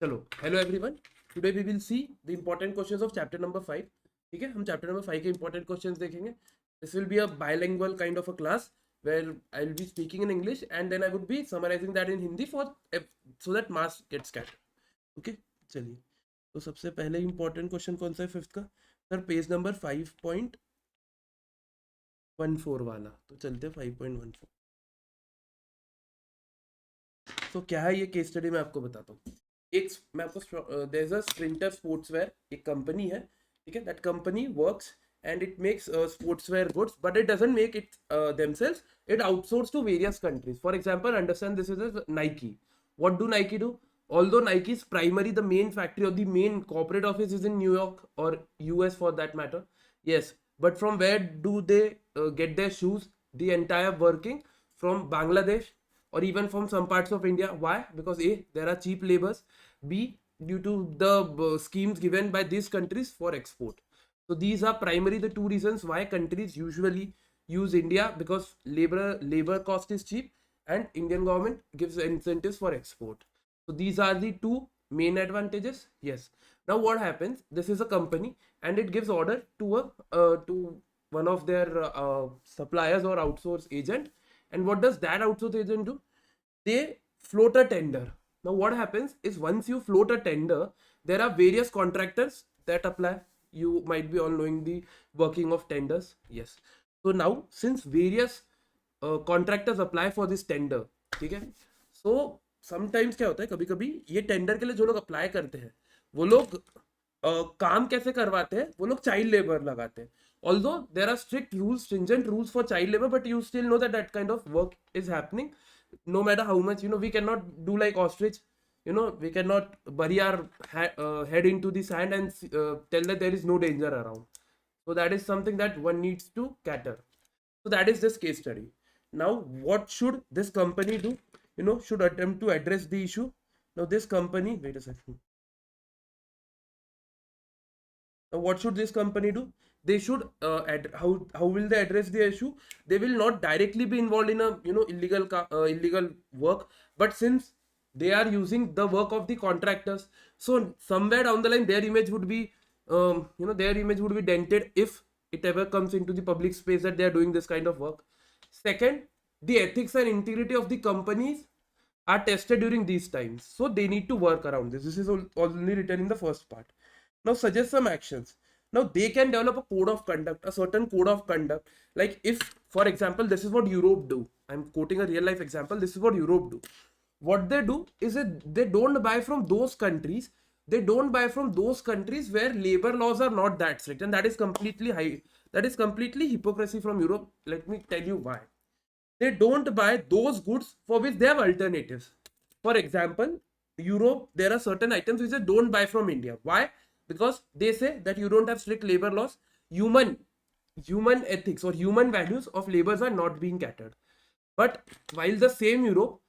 चलो, hello everyone. Today we will see the important questions of chapter number 5। ठीक है, हम चैप्टर नंबर 5 के इंपॉर्टेंट क्वेश्चंस देखेंगे। This will be a bilingual kind of a class where I'll be speaking in English and then I would be summarizing that in Hindi for so that marks get scattered. Okay, चलिए। तो सबसे पहले important question कौन सा है fifth का? Sir page number 5.14 वाला। तो चलते 5.14। तो क्या है ये केस स्टडी, मैं आपको बताता हूँ। एक मैं आपको there is a sprinter sportswear, एक कंपनी है। ठीक है, that company works and it makes sportswear goods, but it doesn't make it themselves. It outsources to various countries. For example, understand this is a Nike. What do Nike do? Although Nike's primary, the main factory or the main corporate office is in New York or US for that matter. Yes, but from where do they get their shoes? The entire working from Bangladesh or even from some parts of India. Why? Because A, there are cheap labors. B, due to the schemes given by these countries for export. So these are primarily the two reasons why countries usually use India, because labor cost is cheap and Indian government gives incentives for export. So these are the two main advantages. Yes. Now what happens? This is a company and it gives order to to one of their suppliers or outsource agent. And what does that outsource agent do? They float a tender. Now what happens is, once you float a tender, there are various contractors that apply. You might be all knowing the working of tenders. Yes. So now, since various contractors apply for this tender, ठीक है, so sometimes क्या होता है, कभी कभी ये tender के लिए जो लोग अप्लाई करते हैं वो लोग काम कैसे करवाते हैं, वो लोग चाइल्ड लेबर लगाते हैं. Although there are strict rules, stringent rules for child labor, but you still know that that kind of work is happening. No matter how much, we cannot do like ostrich. We cannot bury our head into the sand and tell that there is no danger around. So that is something that one needs to cater. So that is this case study. Now what should this company do? Should attempt to address the issue. Now this company, wait a second. Now what should this company do? They should how will they address the issue? They will not directly be involved in a illegal work, but since they are using the work of the contractors, so somewhere down the line their image would be dented if it ever comes into the public space that they are doing this kind of work. Second, the ethics and integrity of the companies are tested during these times, so they need to work around this. This is only written in the first part. Now suggest some actions. Now they can develop a code of conduct, a certain code of conduct. Like if, for example, this is what Europe do. I'm quoting a real life example. This is what Europe do. What they do is that they don't buy from those countries. They don't buy from those countries where labor laws are not that strict, and that is completely high. That is completely hypocrisy from Europe. Let me tell you why. They don't buy those goods for which they have alternatives. For example, Europe, there are certain items which they don't buy from India. Why? Because they say that you don't have strict labor laws. Human ethics or human values of labors are not being catered. But while the same Europe,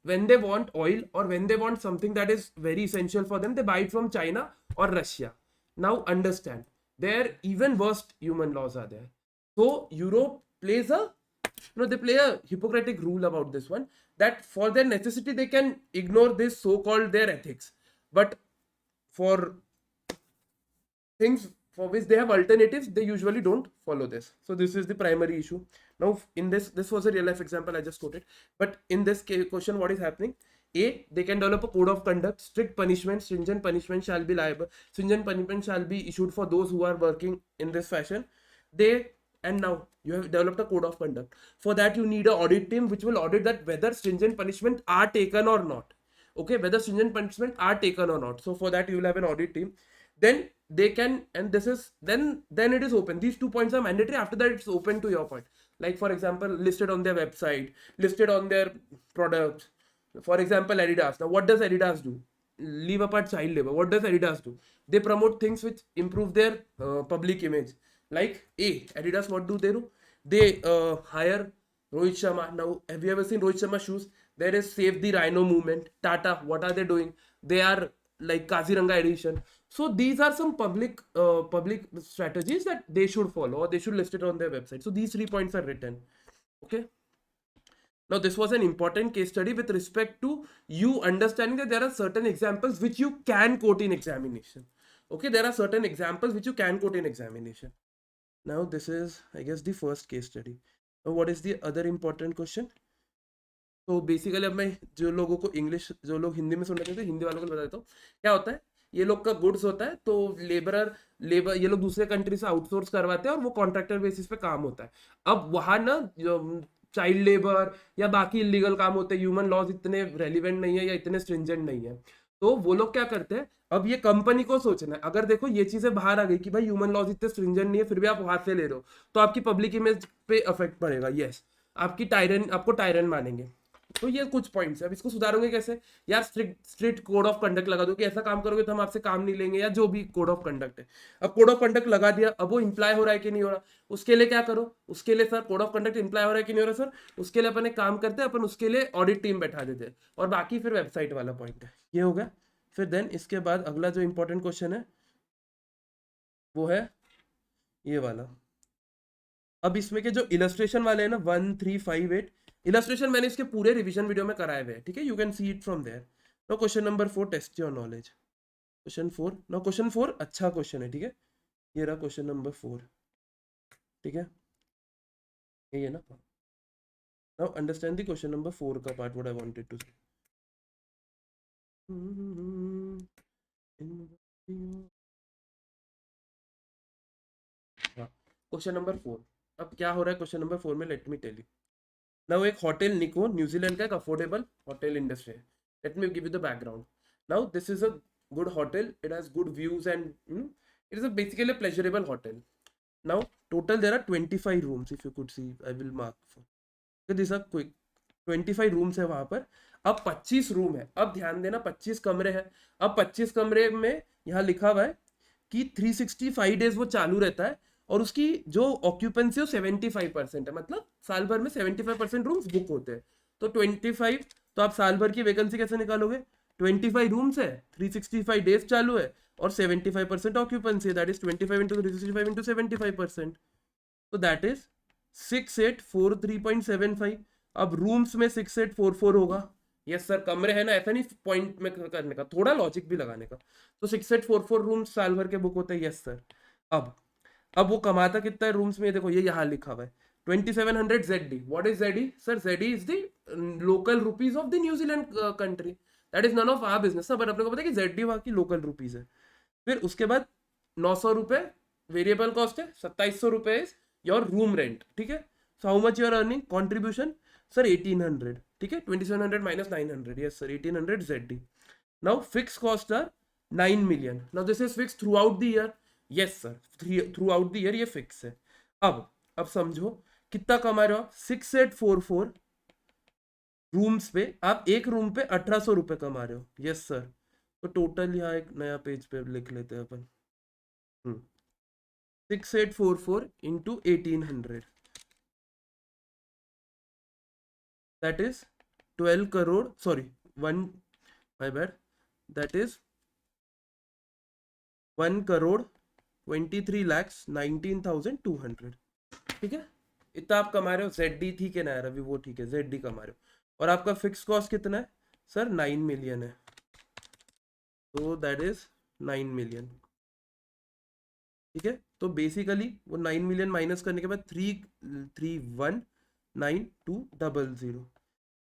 when they want oil or when they want something that is very essential for them, they buy it from China or Russia. Now understand, there even worst human laws are there. So Europe plays they play a Hippocratic rule about this one, that for their necessity they can ignore this so-called their ethics, but for things for which they have alternatives, they usually don't follow this. So this is the primary issue. Now in this was a real life example I just quoted, but in this question what is happening? A, they can develop a code of conduct. Strict punishment, stringent punishment shall be liable. Stringent punishment shall be issued for those who are working in this fashion. And now you have developed a code of conduct. For that you need an audit team which will audit that whether stringent punishment are taken or not. Okay, whether stringent punishment are taken or not. So for that you will have an audit team. Then they can, and this is then it is open. These 2 points are mandatory. After that it's open to your point. Like for example, listed on their website, listed on their products. For example, Adidas. Now what does Adidas do? Leave apart child labor. What does Adidas do? They promote things which improve their public image. Like Adidas, what do? They hire Rohit Sharma. Now have you ever seen Rohit Sharma shoes? There is Save the Rhino movement. Tata, what are they doing? They are like Kaziranga edition. So these are some public strategies that they should follow, or they should list it on their website. So these 3 points are written. Okay. Now, this was an important case study with respect to you understanding that there are certain examples which you can quote in examination. Okay, there are certain examples which you can quote in examination. Now, this is, I guess, the first case study. Now, what is the other important question? तो basically अब मैं जो लोगों को English, जो लोग हिंदी में सुन रहे थे, हिंदी वालों को बता देता हूँ क्या होता है. ये लोग का गुड्स होता है, तो लेबर ये लोग दूसरे कंट्री से आउटसोर्स करवाते हैं और वो कॉन्ट्रैक्टर बेसिस पे काम होता है. अब वहां ना चाइल्ड लेबर या बाकी इलीगल काम होते हैं, ह्यूमन लॉज इतने रेलिवेंट नहीं है या इतने स्ट्रिंजेंट नहीं है. तो वो लोग क्या करते हैं, अब ये कंपनी को सोचना है, अगर देखो ये चीजें बाहर आ गई कि भाई ह्यूमन लॉज इतने स्ट्रिंजेंट नहीं है, फिर भी आप वहां से ले रहे हो, तो आपकी पब्लिक इमेज पे अफेक्ट पड़ेगा. यस, आपको टायरन मानेंगे. तो ये कुछ पॉइंट्स है. अब इसको सुधारोगे कैसे यार? स्ट्रिक्ट कोड ऑफ कंडक्ट लगा दो कि ऐसा काम करोगे तो हम आपसे काम नहीं लेंगे, या जो भी कोड ऑफ कंडक्ट है. अब कोड ऑफ कंडक्ट लगा दिया, अब वो इंप्लाई हो रहा है कि नहीं हो रहा, उसके लिए क्या करो? उसके लिए sir code of conduct imply हो रहा है कि नहीं हो रहा सर, उसके लिए अपन एक काम करते हैं, अपन उसके लिए ऑडिट टीम बैठा देते हैं, और बाकी फिर वेबसाइट वाला पॉइंट है. ये होगा. फिर देन इसके बाद अगला जो इंपॉर्टेंट क्वेश्चन है वो है ये वाला. अब इसमें के जो इलस्ट्रेशन वाले हैं ना 1, 3, 5, 8 इलस्ट्रेशन मैंने इसके पूरे रिवीजन वीडियो में कराए हुए हैं. ठीक है, you can see it from there. No question number 4, test your knowledge. Question 4, no question 4 अच्छा क्वेश्चन है. ठीक है, ये रहा क्वेश्चन नंबर 4. ठीक है, ये ना. Now understand the question number 4 का part, what I wanted to say. Question number 4. अब क्या हो रहा है क्वेश्चन नंबर 4 में, let me tell you. Now एक होटल निको न्यूजीलैंड का एक अफोर्डेबल होटल इंडस्ट्री है. Let me give you the background. Now this is a good hotel, it has good views and it is a basically pleasurable hotel. Now total there are 25 rooms. If you could see, I will mark for this a quick. 25 rooms है वहां पर. अब 25 room है. अब ध्यान देना, 25 कमरे हैं. अब 25 कमरे में यहाँ लिखा हुआ है कि 365 डेज वो चालू रहता है, और उसकी जो ऑक्यूपेंसी है 75% है. मतलब साल भर में 75% रूम्स बुक होते हैं. तो 25, तो आप साल भर की वैकेंसी कैसे निकालोगे? 25 रूम्स है, 365 डेज चालू है, और 75% ऑक्यूपेंसी है. That is 25 into 365 into 75%. तो दैट इज 6843.75. अब रूम्स में 6844 होगा. यस सर, कमरे है ना, ऐसा नहीं पॉइंट में करने का, थोड़ा लॉजिक भी लगाने का. तो 6844 रूम्स साल भर के बुक होते हैं. Yes sir. अब वो कमाता कितना है रूम्स में? देखो ये यहाँ लिखा हुआ है 2700 ZD. What is ZD sir? ZD is the local rupees of the New Zealand country. That is none of our business. But अपने को पता है कि ZD वहाँ की लोकल रुपीज है. फिर उसके बाद 900 रुपए वेरिएबल कॉस्ट है, 2700 रुपए इज योर रूम रेंट. ठीक है, so how much you are earning? Contribution sir 1800. ठीक है, 2700 minus 900. Yes sir, 1800 ZD. Now fix cost are 9 million. Now this is fix throughout the year. Yes sir, throughout the year ये fix है. अब समझो कितना कमा रहे हो आप? 6844 रूम्स पे आप एक रूम पे 1800 रुपए कमा रहे हो. Yes sir. तो टोटल यहाँ एक नया पेज पे लिख लेते हैं अपन. 6844 into 1800, that is 12 crore. Sorry, 1, my bad. That is 1,23,19,200. ठीक है, इतना आप कमा रहे हो. ZD ठीक है ना यार, अभी वो ठीक है, ZD कमा रहे हो. और आपका फिक्स कॉस्ट कितना है सर? 9 million है. तो दैट इज 9 million. ठीक है, तो बेसिकली वो 9 million माइनस करने के बाद 3,31,92,00.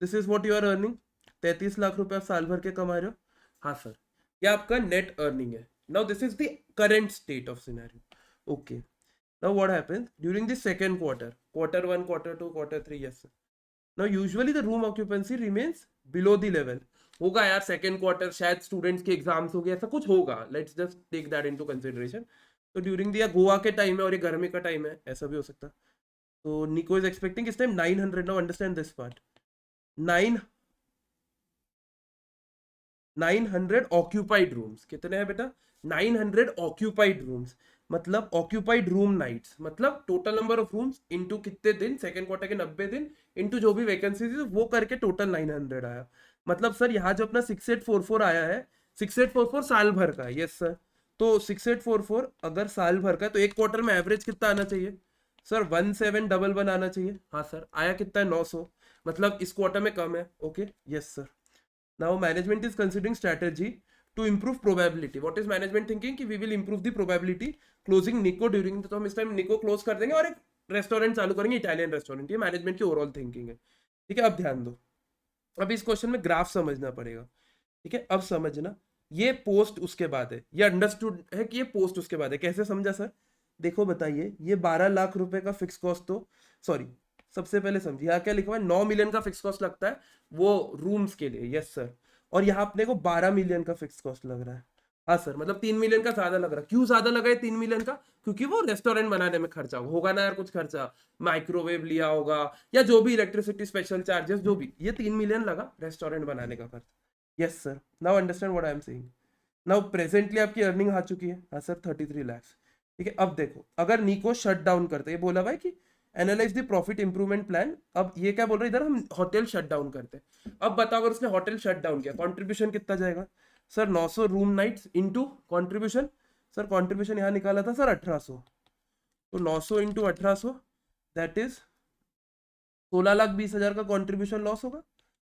This is what you are earning. 33 lakh रुपए आप साल भर के कमा रहे हो. हाँ सर, ये आपका नेट अर्निंग है. Now this is the current state of scenario. Okay. Now what happens during the second quarter? Quarter 1, quarter 2, quarter 3. Yes sir. Now usually the room occupancy remains below the level. होगा यार second quarter, शायद students के exams हो गए, ऐसा कुछ होगा. Let's just take that into consideration. तो during the गोवा के टाइम है और ये गर्मी का टाइम है, ऐसा भी हो सकता. तो निको is expecting इस time 900. Now understand this part. 900 occupied rooms. कितने हैं बेटा? 900 occupied rooms. मतलब occupied room nights, मतलब total number of rooms into कितने दिन, सेकंड क्वार्टर के 90 दिन इनटू जो भी वैकेंसी थी वो करके टोटल 900 आया. मतलब सर यहाँ जो अपना 6844 आया है, 6844 साल भर का है. Yes sir. तो 6844 अगर साल भर का है तो एक क्वार्टर में एवरेज कितना आना चाहिए सर? 1711 आना चाहिए. हाँ सर, आया कितना है? 900. मतलब इस क्वार्टर में कम है. Okay, yes sir. Now management is considering strategy to improve probability. what is management thinking कि we will improve the probability closing Nico during, तो हम इस टाइम निको क्लोज कर देंगे और एक रेस्टोरेंट चालू करेंगे, इटालियन रेस्टोरेंट. ये मैनेजमेंट की ओवरऑल थिंकिंग है. ठीक है, अब ध्यान दो. अब इस क्वेश्चन में ग्राफ समझना पड़ेगा. ठीक है, अब समझना, ये पोस्ट उसके बाद है, ये अंडरस्टूड है कि ये पोस्ट उसके बाद है. कैसे समझा सर? देखो बताइए, ये 12 लाख रुपए का फिक्स कॉस्ट, तो सॉरी, सबसे पहले समझिए यहाँ क्या लिखा हुआ है, 9 मिलियन का फिक्स कॉस्ट लगता है वो रूम्स के लिए. Yes sir. और यहाँ अपने को 12 मिलियन का फिक्स कॉस्ट लग रहा है. हाँ सर, मतलब 3 मिलियन का ज्यादा लग रहा है. क्यों ज्यादा लगा है 3 मिलियन का? क्योंकि वो रेस्टोरेंट बनाने में खर्चा होगा ना यार, कुछ खर्चा, माइक्रोवेव लिया होगा या जो भी इलेक्ट्रिसिटी स्पेशल चार्जेस जो भी, ये 3 मिलियन लगा रेस्टोरेंट बनाने का खर्च. Yes sir. Now understand what I am saying. Now presently आपकी अर्निंग आ चुकी है. हाँ सर, 33 lakhs. ठीक है, अब देखो, अगर निको शट डाउन करते, ये बोला भाई कि analyse the profit improvement plan. अब ये क्या बोल रहे हैं इधर, हम होटल शट डाउन करते. अब बताओ अगर उसने होटल शट डाउन किया, कॉन्ट्रीब्यूशन कितना जाएगा sir? 900 room nights into contribution. Sir contribution यहाँ निकाला था सर 1800, तो 900 इंटू 1800 दैट इज 16,20,000 का कॉन्ट्रीब्यूशन लॉस होगा.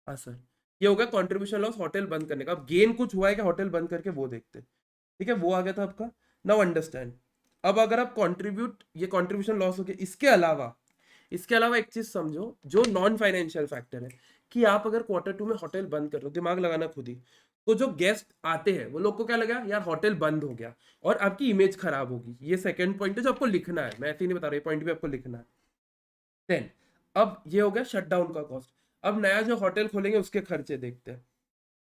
हाँ सर, ये होगा कॉन्ट्रीब्यूशन लॉस होटल बंद करने का. अब गेन कुछ हुआ है क्या होटल बंद करके, वो देखते. ठीक है, वो आ गया था आपका. Now understand. अब अगर आप कंट्रीब्यूट, ये कंट्रीब्यूशन लॉस हो गया, इसके अलावा एक चीज समझो जो नॉन फाइनेंशियल फैक्टर है, कि आप अगर Q2 में होटल बंद कर रहे हो, दिमाग लगाना खुद ही, तो जो गेस्ट आते हैं वो लोग को क्या लगा, यार होटल बंद हो गया और आपकी इमेज खराब होगी. ये सेकंड पॉइंट है जो आपको लिखना है, मैं ऐसे ही नहीं बता रहा, पॉइंट भी आपको लिखना है. देन अब ये हो गया शटडाउन का कॉस्ट. अब नया जो होटल खोलेंगे उसके खर्चे देखते हैं.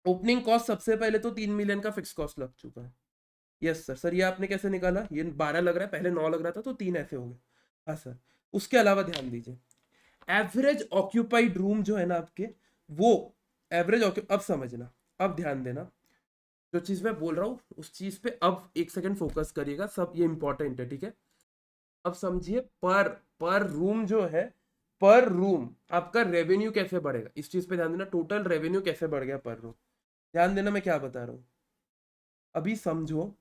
ओपनिंग कॉस्ट सबसे पहले तो 3 मिलियन का फिक्स कॉस्ट लग चुका है. Yes sir. सर ये आपने कैसे निकाला? ये 12 लग रहा है, पहले 9 लग रहा था, तो 3 ऐसे हो गए. हाँ सर. उसके अलावा ध्यान दीजिए, एवरेज ऑक्यूपाइड रूम जो है ना आपके, वो एवरेज, अब समझना, अब ध्यान देना, जो चीज मैं बोल रहा हूँ उस चीज पे अब एक सेकंड फोकस करिएगा, सब ये इंपॉर्टेंट है. ठीक है, अब समझिए, पर पर रूम जो है, पर रूम आपका रेवेन्यू कैसे बढ़ेगा, इस चीज पे ध्यान देना. टोटल रेवेन्यू कैसे बढ़ गया पर रूम, ध्यान देना मैं क्या बता रहा हूँ. अभी समझो,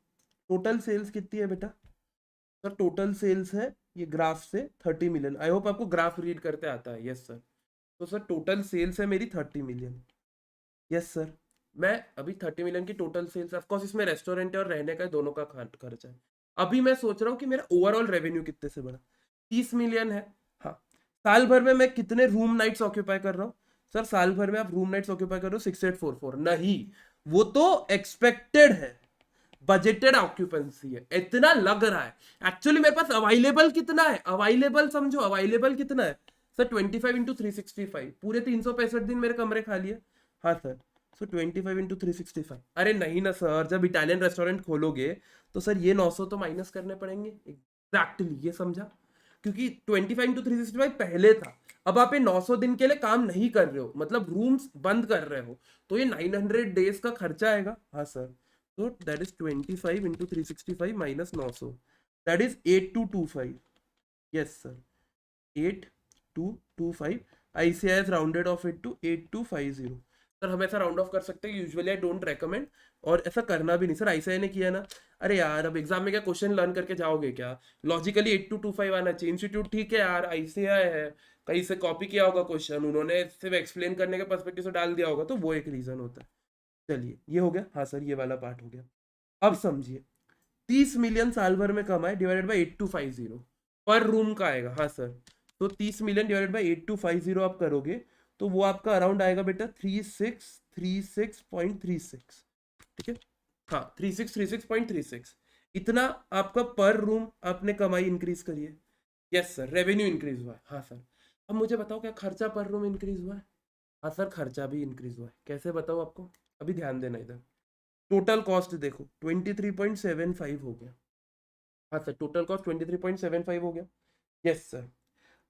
टोटल सेल्स कितनी है बेटा? सर टोटल सेल्स है, ये ग्राफ से 30 मिलियन. आई होप आपको ग्राफ रीड करते आता है. Yes sir. तो सर टोटल सेल्स है मेरी 30 मिलियन. Yes sir. मैं अभी 30 मिलियन की टोटल सेल्स, ऑफकोर्स इसमें रेस्टोरेंट है और रहने का दोनों का खर्चा है. अभी मैं सोच रहा हूँ कि मेरा ओवरऑल रेवेन्यू कितने से बढ़ा, 30 मिलियन है. हाँ, साल भर में मैं कितने रूम नाइट्स ऑक्यूपाई कर रहा हूँ? सर साल भर में आप रूम नाइट्स ऑक्यूपाई कर रहे हो 6844. नहीं, वो तो एक्सपेक्टेड है, बजटेड ऑक्यूपेंसी है, इतना लग रहा है. एक्चुअली मेरे पास अवेलेबल कितना है, अवेलेबल समझो, अवेलेबल कितना है सर? 25 इंटू 365, पूरे 365 दिन मेरे कमरे खाली है. हाँ सर. सो 25 इंटू 365. अरे नहीं ना सर, जब इटालियन रेस्टोरेंट खोलोगे तो सर ये 900 तो माइनस करने पड़ेंगे. एग्जैक्टली, ये समझा, क्योंकि 25 इंटू 365 पहले था. अब आप ये 900 दिन के लिए काम नहीं कर रहे हो, मतलब रूम्स बंद कर रहे हो, तो ये 900 डेज का खर्चा आएगा. हाँ sir. So that is 25 into 365 minus 900. That is 8225. Yes sir. 8225. ICI has rounded off it to 8250. Sir हम ऐसा राउंड ऑफ कर सकते हैं, यूजुअली आई डोंट रेकमेंड, और ऐसा करना भी नहीं सर. आईसीआई ने किया ना, अरे यार अब एग्जाम में क्या क्वेश्चन लर्न करके जाओगे क्या? लॉजिकली 8225 आना चाहिए. इंस्टीट्यूट ठीक है यार, आईसीआई है, कहीं से कॉपी किया होगा क्वेश्चन, उन्होंने सिर्फ एक्सप्लेन करने के पर्सपेक्टिव से डाल दिया होगा, तो वो एक रीजन होता है. चलिए ये हो गया. हाँ सर, ये वाला पार्ट हो गया. अब समझिए, 30 मिलियन साल भर में कमाए डिवाइडेड बाई 8250 पर रूम का आएगा. हाँ सर. तो 30 मिलियन डिवाइडेड बाई 8250 आप करोगे तो वो आपका अराउंड आएगा बेटा 3636.36. ठीक है, हाँ 3636.36. इतना आपका पर रूम आपने कमाई इंक्रीज करी है. यस सर, रेवेन्यू इंक्रीज हुआ है. हाँ सर. अब मुझे बताओ क्या खर्चा पर रूम इंक्रीज हुआ है? हाँ सर, खर्चा भी इंक्रीज हुआ है. कैसे बताओ आपको? अभी ध्यान देना इधर. टोटल कॉस्ट देखो 23.75 हो गया. हाँ सर, टोटल कॉस्ट 23.75 हो गया. Yes sir.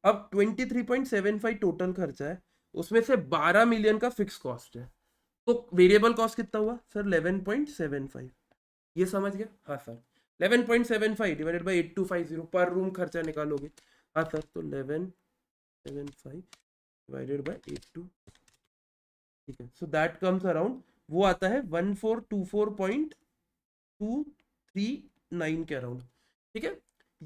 अब 23.75 टोटल खर्चा है, उसमें से 12 मिलियन का फिक्स कॉस्ट है, तो वेरिएबल कॉस्ट कितना हुआ सर? 11.75. ये समझ गया? हाँ सर. 11.75 डिवाइडेड बाई 8250 पर रूम खर्चा निकालोगे. हाँ सर. तो 11.75 डिवाइडेड बाई 82. ठीक है, सो दैट कम्स अराउंड, वो आता है 1424.239 के अराउंड. ठीक है,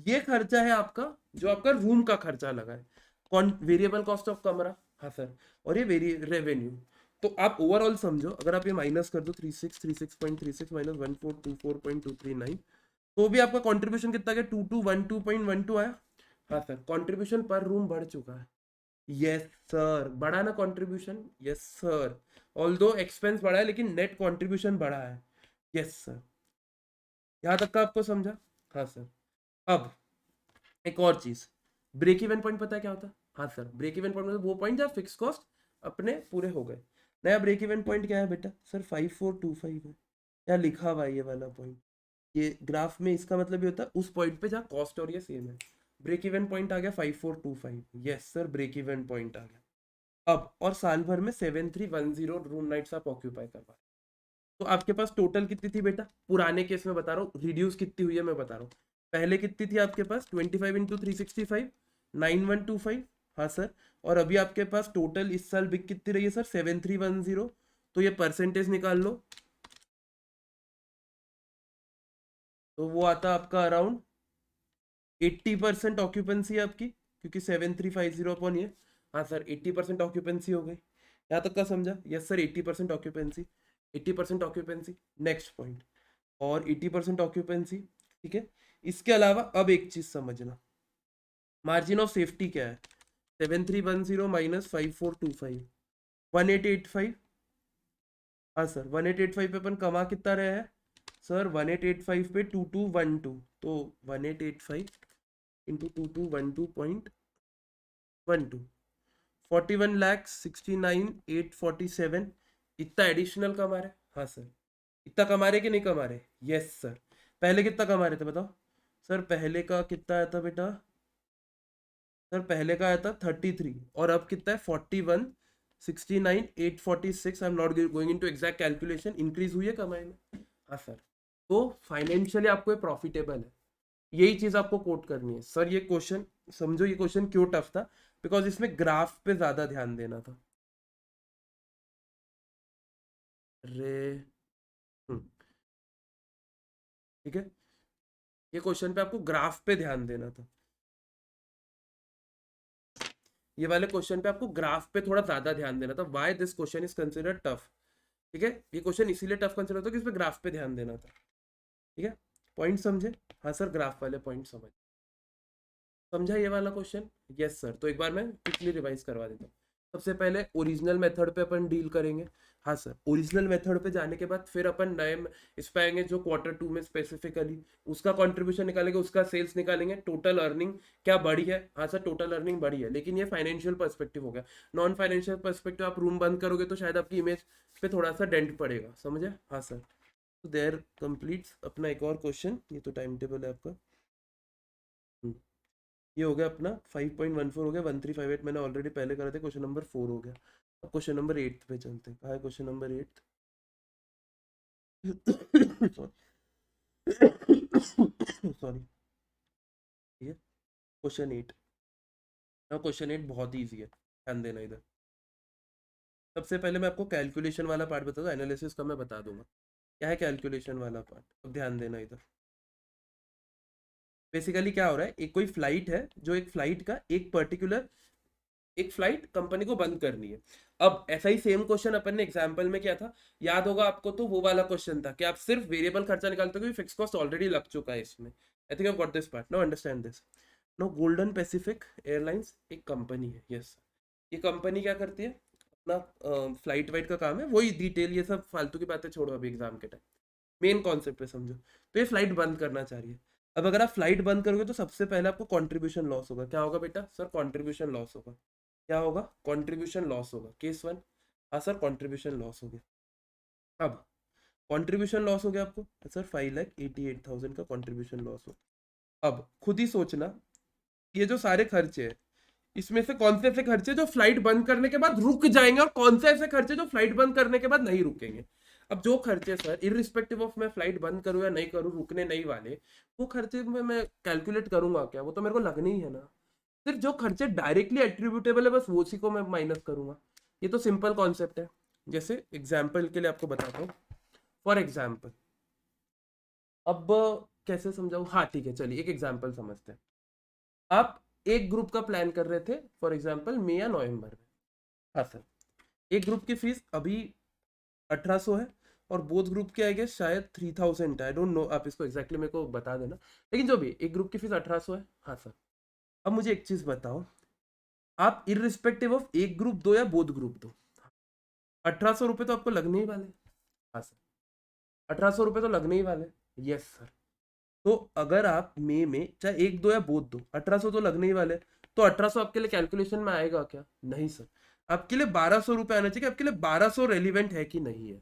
ये खर्चा है आपका, जो आपका रूम का खर्चा लगा है. कौन? वेरिएबल कॉस्ट ऑफ कमरा. हाँ सर, और ये वेरी रेवेन्यू। तो आप ओवरऑल समझो, अगर आप ये माइनस कर दो 3636.36 माइनस 1424.239, तो भी आपका कंट्रीब्यूशन कितना गया, 2212.12 आया। हाँ सर, कंट्रीब्यूशन पर रूम बढ़ चुका है। यस सर, बढ़ा ना contribution, yes sir. Although expense बढ़ा है लेकिन नेट कंट्रीब्यूशन बढ़ा है। यस सर, यहाँ तक का आपको समझा। हाँ सर। अब एक और चीज, ब्रेक इवन पॉइंट पता है क्या होता है। हाँ सर, ब्रेक इवन पॉइंट मतलब वो पॉइंट जहाँ फिक्स कॉस्ट अपने पूरे हो गए। नया ब्रेक इवन पॉइंट क्या है बेटा सर, 5425 है। क्या लिखा हुआ है ये वाला पॉइंट, ये ग्राफ में इसका मतलब ये होता है उस पॉइंट पे जहाँ कॉस्ट और ये सेम है। ब्रेक इवन पॉइंट आ गया 5425, yes sir, break even point आ गया। अब और साल भर में 7310 रूम नाइट्स आप ऑक्यूपाई करवा रहे हैं। तो आपके पास टोटल कितनी थी बेटा, पुराने केस में बता रहा हूँ, रिड्यूस कितनी हुई है मैं बता रहा हूँ। पहले कितनी थी आपके पास, 25 इंटू 365, 9125। हाँ सर, और अभी आपके पास टोटल इस साल बिक कितनी रही है सर, 7310। तो ये परसेंटेज निकाल लो, तो वो आता आपका अराउंड 80% ऑक्यूपेंसी आपकी, क्योंकि 7350 अपॉन ये। हाँ सर, 80% ऑक्यूपेंसी हो गई। यहाँ तक का समझा, yes sir, 80% occupancy, 80% occupancy. Next point, और 80% ऑक्यूपेंसी, ठीक है। इसके अलावा अब एक चीज समझना, मार्जिन ऑफ सेफ्टी क्या है, 7310 माइनस 5425, 1885। हाँ सर, 1885 पे अपन कमा कितना रहे हैं सर, 1885 पे 2212, तो 1885 इंटू 2212.12, 41,69,847। इतना एडिशनल कमा रहे। हाँ सर, इतना कमा रहे कि नहीं कमा रहे, यस सर। पहले कितना कमा रहे थे बताओ सर, पहले का कितना आया था बेटा सर, पहले का आया था 33, और अब कितना है 41,69,846। I am not going into exact calculation, increase हुई है कमाई में। हाँ सर, तो फाइनेंशियली आपको ये प्रॉफिटेबल है। यही चीज आपको कोट करनी है सर। ये क्वेश्चन समझो, ये क्वेश्चन क्यों टफ था, बिकॉज इसमें ग्राफ पे ज्यादा ध्यान देना था। अरे, ठीक है, ये क्वेश्चन पे आपको ग्राफ पे ध्यान देना था। ये वाले क्वेश्चन पे आपको ग्राफ पे थोड़ा ज्यादा ध्यान देना था। Why this question is considered tough, ठीक है। ये क्वेश्चन इसीलिए टफ कंसिडर होता है कि इस पे ग्राफ पे ध्यान देना था, ठीक है। पॉइंट समझे। हाँ सर, ग्राफ वाले पॉइंट समझा ये वाला क्वेश्चन, यस सर। तो एक बार मैं क्विकली रिवाइज करवा देता हूँ। सबसे पहले ओरिजिनल मेथड पे अपन डील करेंगे। हाँ सर, ओरिजिनल मेथड पे जाने के बाद फिर अपन नए इस पे आएंगे, जो Q2 में स्पेसिफिकली उसका कंट्रीब्यूशन निकालेंगे, उसका सेल्स निकालेंगे, टोटल अर्निंग क्या बढ़ी है। हाँ सर, टोटल अर्निंग बढ़ी है, लेकिन ये फाइनेंशियल पर्सपेक्टिव हो गया। नॉन फाइनेंशियल पर्सपेक्टिव, आप रूम बंद करोगे तो शायद आपकी इमेज पे थोड़ा सा डेंट पड़ेगा, समझे। हाँ सर, तो देयर कंप्लीट्स अपना एक और क्वेश्चन। ये तो टाइम टेबल है आपका। ये हो गया अपना 5.14 हो गया, 1358 मैंने ऑलरेडी पहले करा था। क्वेश्चन नंबर 4 हो गया। अब क्वेश्चन नंबर 8 पे चलते हैं। कहाँ है क्वेश्चन नंबर 8? सॉरी, ठीक है। क्वेश्चन 8, हाँ क्वेश्चन 8 बहुत ही ईजी है, ध्यान देना इधर। सबसे पहले मैं आपको कैलकुलेशन वाला पार्ट बता दूँ, एनालिसिस का मैं बता दूंगा क्या है कैलकुलेशन वाला पार्ट। अब ध्यान देना इधर। बेसिकली क्या हो रहा है, एक कोई फ्लाइट है, जो एक फ्लाइट का एक पर्टिकुलर, एक फ्लाइट कंपनी को बंद करनी है। अब ऐसा ही सेम क्वेश्चन अपन ने एग्जांपल में किया था, याद होगा आपको। तो वो वाला क्वेश्चन था कि आप सिर्फ वेरिएबल खर्चा निकालते हो क्योंकि फिक्स कॉस्ट ऑलरेडी लग चुका है इसमें। I think I got this part, now understand this. No, golden pacific airlines एक कंपनी है, यस। ये कंपनी क्या करती है, अपना फ्लाइट वाइट का काम है, वही डिटेल ये सब फालतू की बातें छोड़ो अभी एग्जाम के टाइम, मेन कॉन्सेप्ट पे समझो। तो ये फ्लाइट बंद करना चाह रही है। अब अगर आप फ्लाइट बंद करोगे तो सबसे पहले आपको कंट्रीब्यूशन लॉस होगा। क्या होगा बेटा सर, कंट्रीब्यूशन लॉस होगा। क्या होगा, कंट्रीब्यूशन लॉस होगा, केस 1। हाँ सर, कंट्रीब्यूशन लॉस हो गया। अब कंट्रीब्यूशन लॉस हो गया आपको सर, 5,88,000 का कंट्रीब्यूशन लॉस हो। अब खुद ही सोचना, ये जो सारे खर्चे हैं, इसमें से कौन से ऐसे खर्चे जो फ्लाइट बंद करने के बाद रुक जाएंगे, और कौन से ऐसे खर्चे जो फ्लाइट बंद करने के बाद नहीं रुकेंगे। अब जो खर्चे सर, इरिस्पेक्टिव ऑफ मैं फ्लाइट बंद करूँ या नहीं करूँ, रुकने नहीं वाले, वो खर्चे में मैं कैलकुलेट करूंगा क्या, वो तो मेरे को लगने ही है ना। सिर्फ जो खर्चे डायरेक्टली एट्रीब्यूटेबल है बस वो उसी को मैं माइनस करूंगा। ये तो सिंपल कॉन्सेप्ट है। जैसे एग्जाम्पल के लिए आपको बताता हूँ, फॉर एग्जाम्पल, अब कैसे समझाऊं, हाँ ठीक है, चलिए एक एग्जाम्पल समझते हैं। आप एक ग्रुप का प्लान कर रहे थे फॉर एग्जाम्पल मई या नवंबर में, हाँ सर, एक ग्रुप की फीस अभी 1800 है और बोथ ग्रुप के आई गेस शायद 3000 है, आई डोंट नो, आप इसको एग्जैक्टली मेरे को बता देना, लेकिन जो भी एक ग्रुप की फीस 1800 है। हाँ सर, अब मुझे एक चीज बताओ, आप इररिस्पेक्टिव ऑफ एक ग्रुप दो या बोथ ग्रुप दो, 1800 रुपये तो आपको लगने ही वाले। हाँ सर, 1800 रुपये तो लगने ही वाले। यस सर, तो अगर आप मे में चाहे एक दो या बोथ दो, 1800 तो लगने ही वाले। तो 1800 आपके लिए कैलकुलेशन में आएगा क्या? नहीं सर, आपके लिए 1200 रुपये आना चाहिए। आपके लिए 1200 रेलिवेंट है कि नहीं है?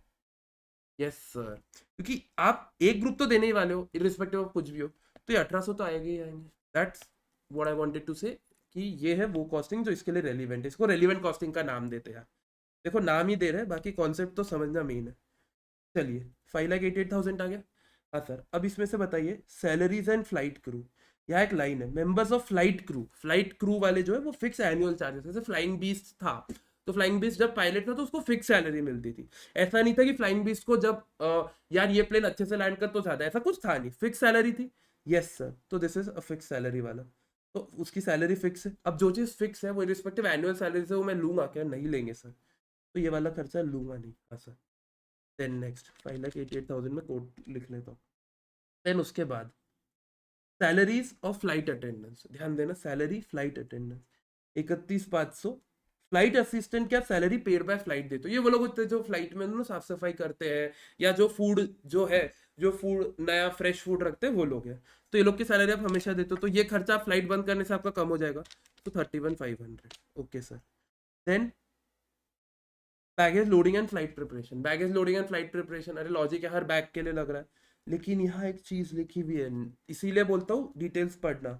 यस सर, क्योंकि आप एक ग्रुप तो देने ही वाले हो इरिस्पेक्टिव ऑफ कुछ भी हो, तो ये 1800 तो आएंगे ही आएंगे। That's what I wanted to say, कि ये है वो कॉस्टिंग जो इसके लिए रेलिवेंट है। इसको रेलिवेंट कॉस्टिंग का नाम देते हैं। देखो नाम ही दे रहे हैं, बाकी कॉन्सेप्ट तो समझना मेन है। चलिए 5,88,000 आ गया। हाँ सर, अब इसमें से बताइए सैलरीज एंड फ्लाइट क्रू। यहाँ एक लाइन है, members of flight crew. Flight crew वाले जो है वो फिक्स एनुअल चार्जेस, जैसे फ्लाइंग बीस्ट था, तो फ्लाइंग बीस्ट जब पायलट था तो उसको फिक्स सैलरी मिलती थी। ऐसा नहीं था कि फ्लाइंग बीस्ट को जब यार ये प्लेन अच्छे से लैंड कर तो ज्यादा, ऐसा कुछ था नहीं, फिक्स सैलरी थी। यस सर, तो this is a fix salary वाला, तो उसकी सैलरी फिक्स है। अब जो चीज फिक्स है वो रिस्पेक्टिव एनुअल सैलरी से वो मैं लूंगा क्या? नहीं लेंगे सर, तो ये वाला खर्चा लूंगा नहीं। हाँ सर, देन नेक्स्ट 5,88,000 में कोड लिख लेता हूँ। देन उसके बाद सैलरीज ऑफ फ्लाइट अटेंडेंस, ध्यान देना, salary flight attendance 31,500। Flight assistant क्या सैलरी पेड बाय फ्लाइट देते हो, ये वो लोग होते हैं जो फ्लाइट में ना साफ सफाई करते हैं, या जो फूड जो है, जो फूड नया फ्रेश फूड रखते हैं वो लोग हैं, तो ये लोग की सैलरी आप हमेशा देते हो। तो ये खर्चा फ्लाइट बंद करने से आपका कम हो जाएगा, तो 31,500। Okay sir, then baggage loading and flight preparation. Baggage loading and flight preparation, अरे लॉजिक है, हर बैग के लिए लग रहा है, लेकिन यहाँ एक चीज लिखी हुई है, इसीलिए बोलता हूँ डिटेल्स पढ़ना।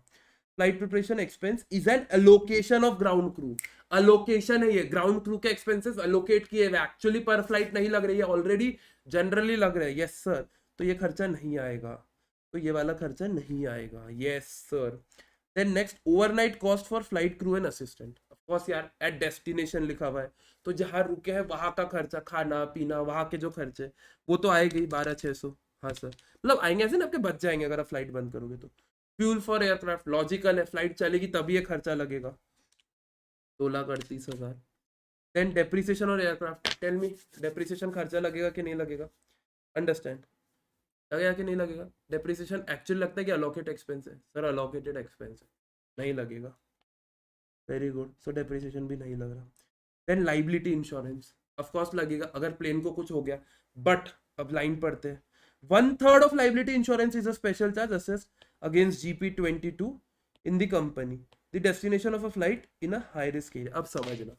Flight preparation expense is an allocation of ground crew. Allocation है ये, ग्राउंड क्रू के एक्सपेंसेस अलोकेट किए हुए, एक्चुअली पर फ्लाइट नहीं लग रही है, ऑलरेडी जनरली लग रहे हैं। यस सर, तो ये खर्चा नहीं आएगा, तो ये वाला खर्चा नहीं आएगा। Yes sir, then next overnight cost for flight crew and assistant. Of course यार, एट डेस्टिनेशन लिखा हुआ है, तो जहाँ रुके हैं वहां का खर्चा, खाना पीना, वहां के जो खर्चे, वो तो आएगा ही 12,600। हाँ सर, मतलब आएंगे ऐसे ना, आपके बच जाएंगे अगर आप फ्लाइट बंद करोगे तो। फ्यूल फॉर एयरक्राफ्ट, लॉजिकल है, फ्लाइट चलेगी तभी ये खर्चा लगेगा, 2,38,000। देन डेप्रिसिएशन और एयरक्राफ्ट, टेल मी, डेप्रिसिएशन खर्चा लगेगा कि नहीं लगेगा? अंडरस्टैंड, लगेगा कि नहीं लगेगा? डेप्रिसिएशन एक्चुअली लगता है कि अलोकेट एक्सपेंस है? सर अलोकेटेड एक्सपेंस है, नहीं लगेगा। वेरी गुड, सो डेप्रिसिएशन भी नहीं लग रहा। देन लाइबिलिटी इंश्योरेंस, ऑफकोर्स लगेगा अगर प्लेन को कुछ हो गया, बट अब लाइन पढ़ते हैं। 1/3 of liability insurance is a special charge assessed against GP22 in the company the destination of a flight in a high risk area. अब समझना,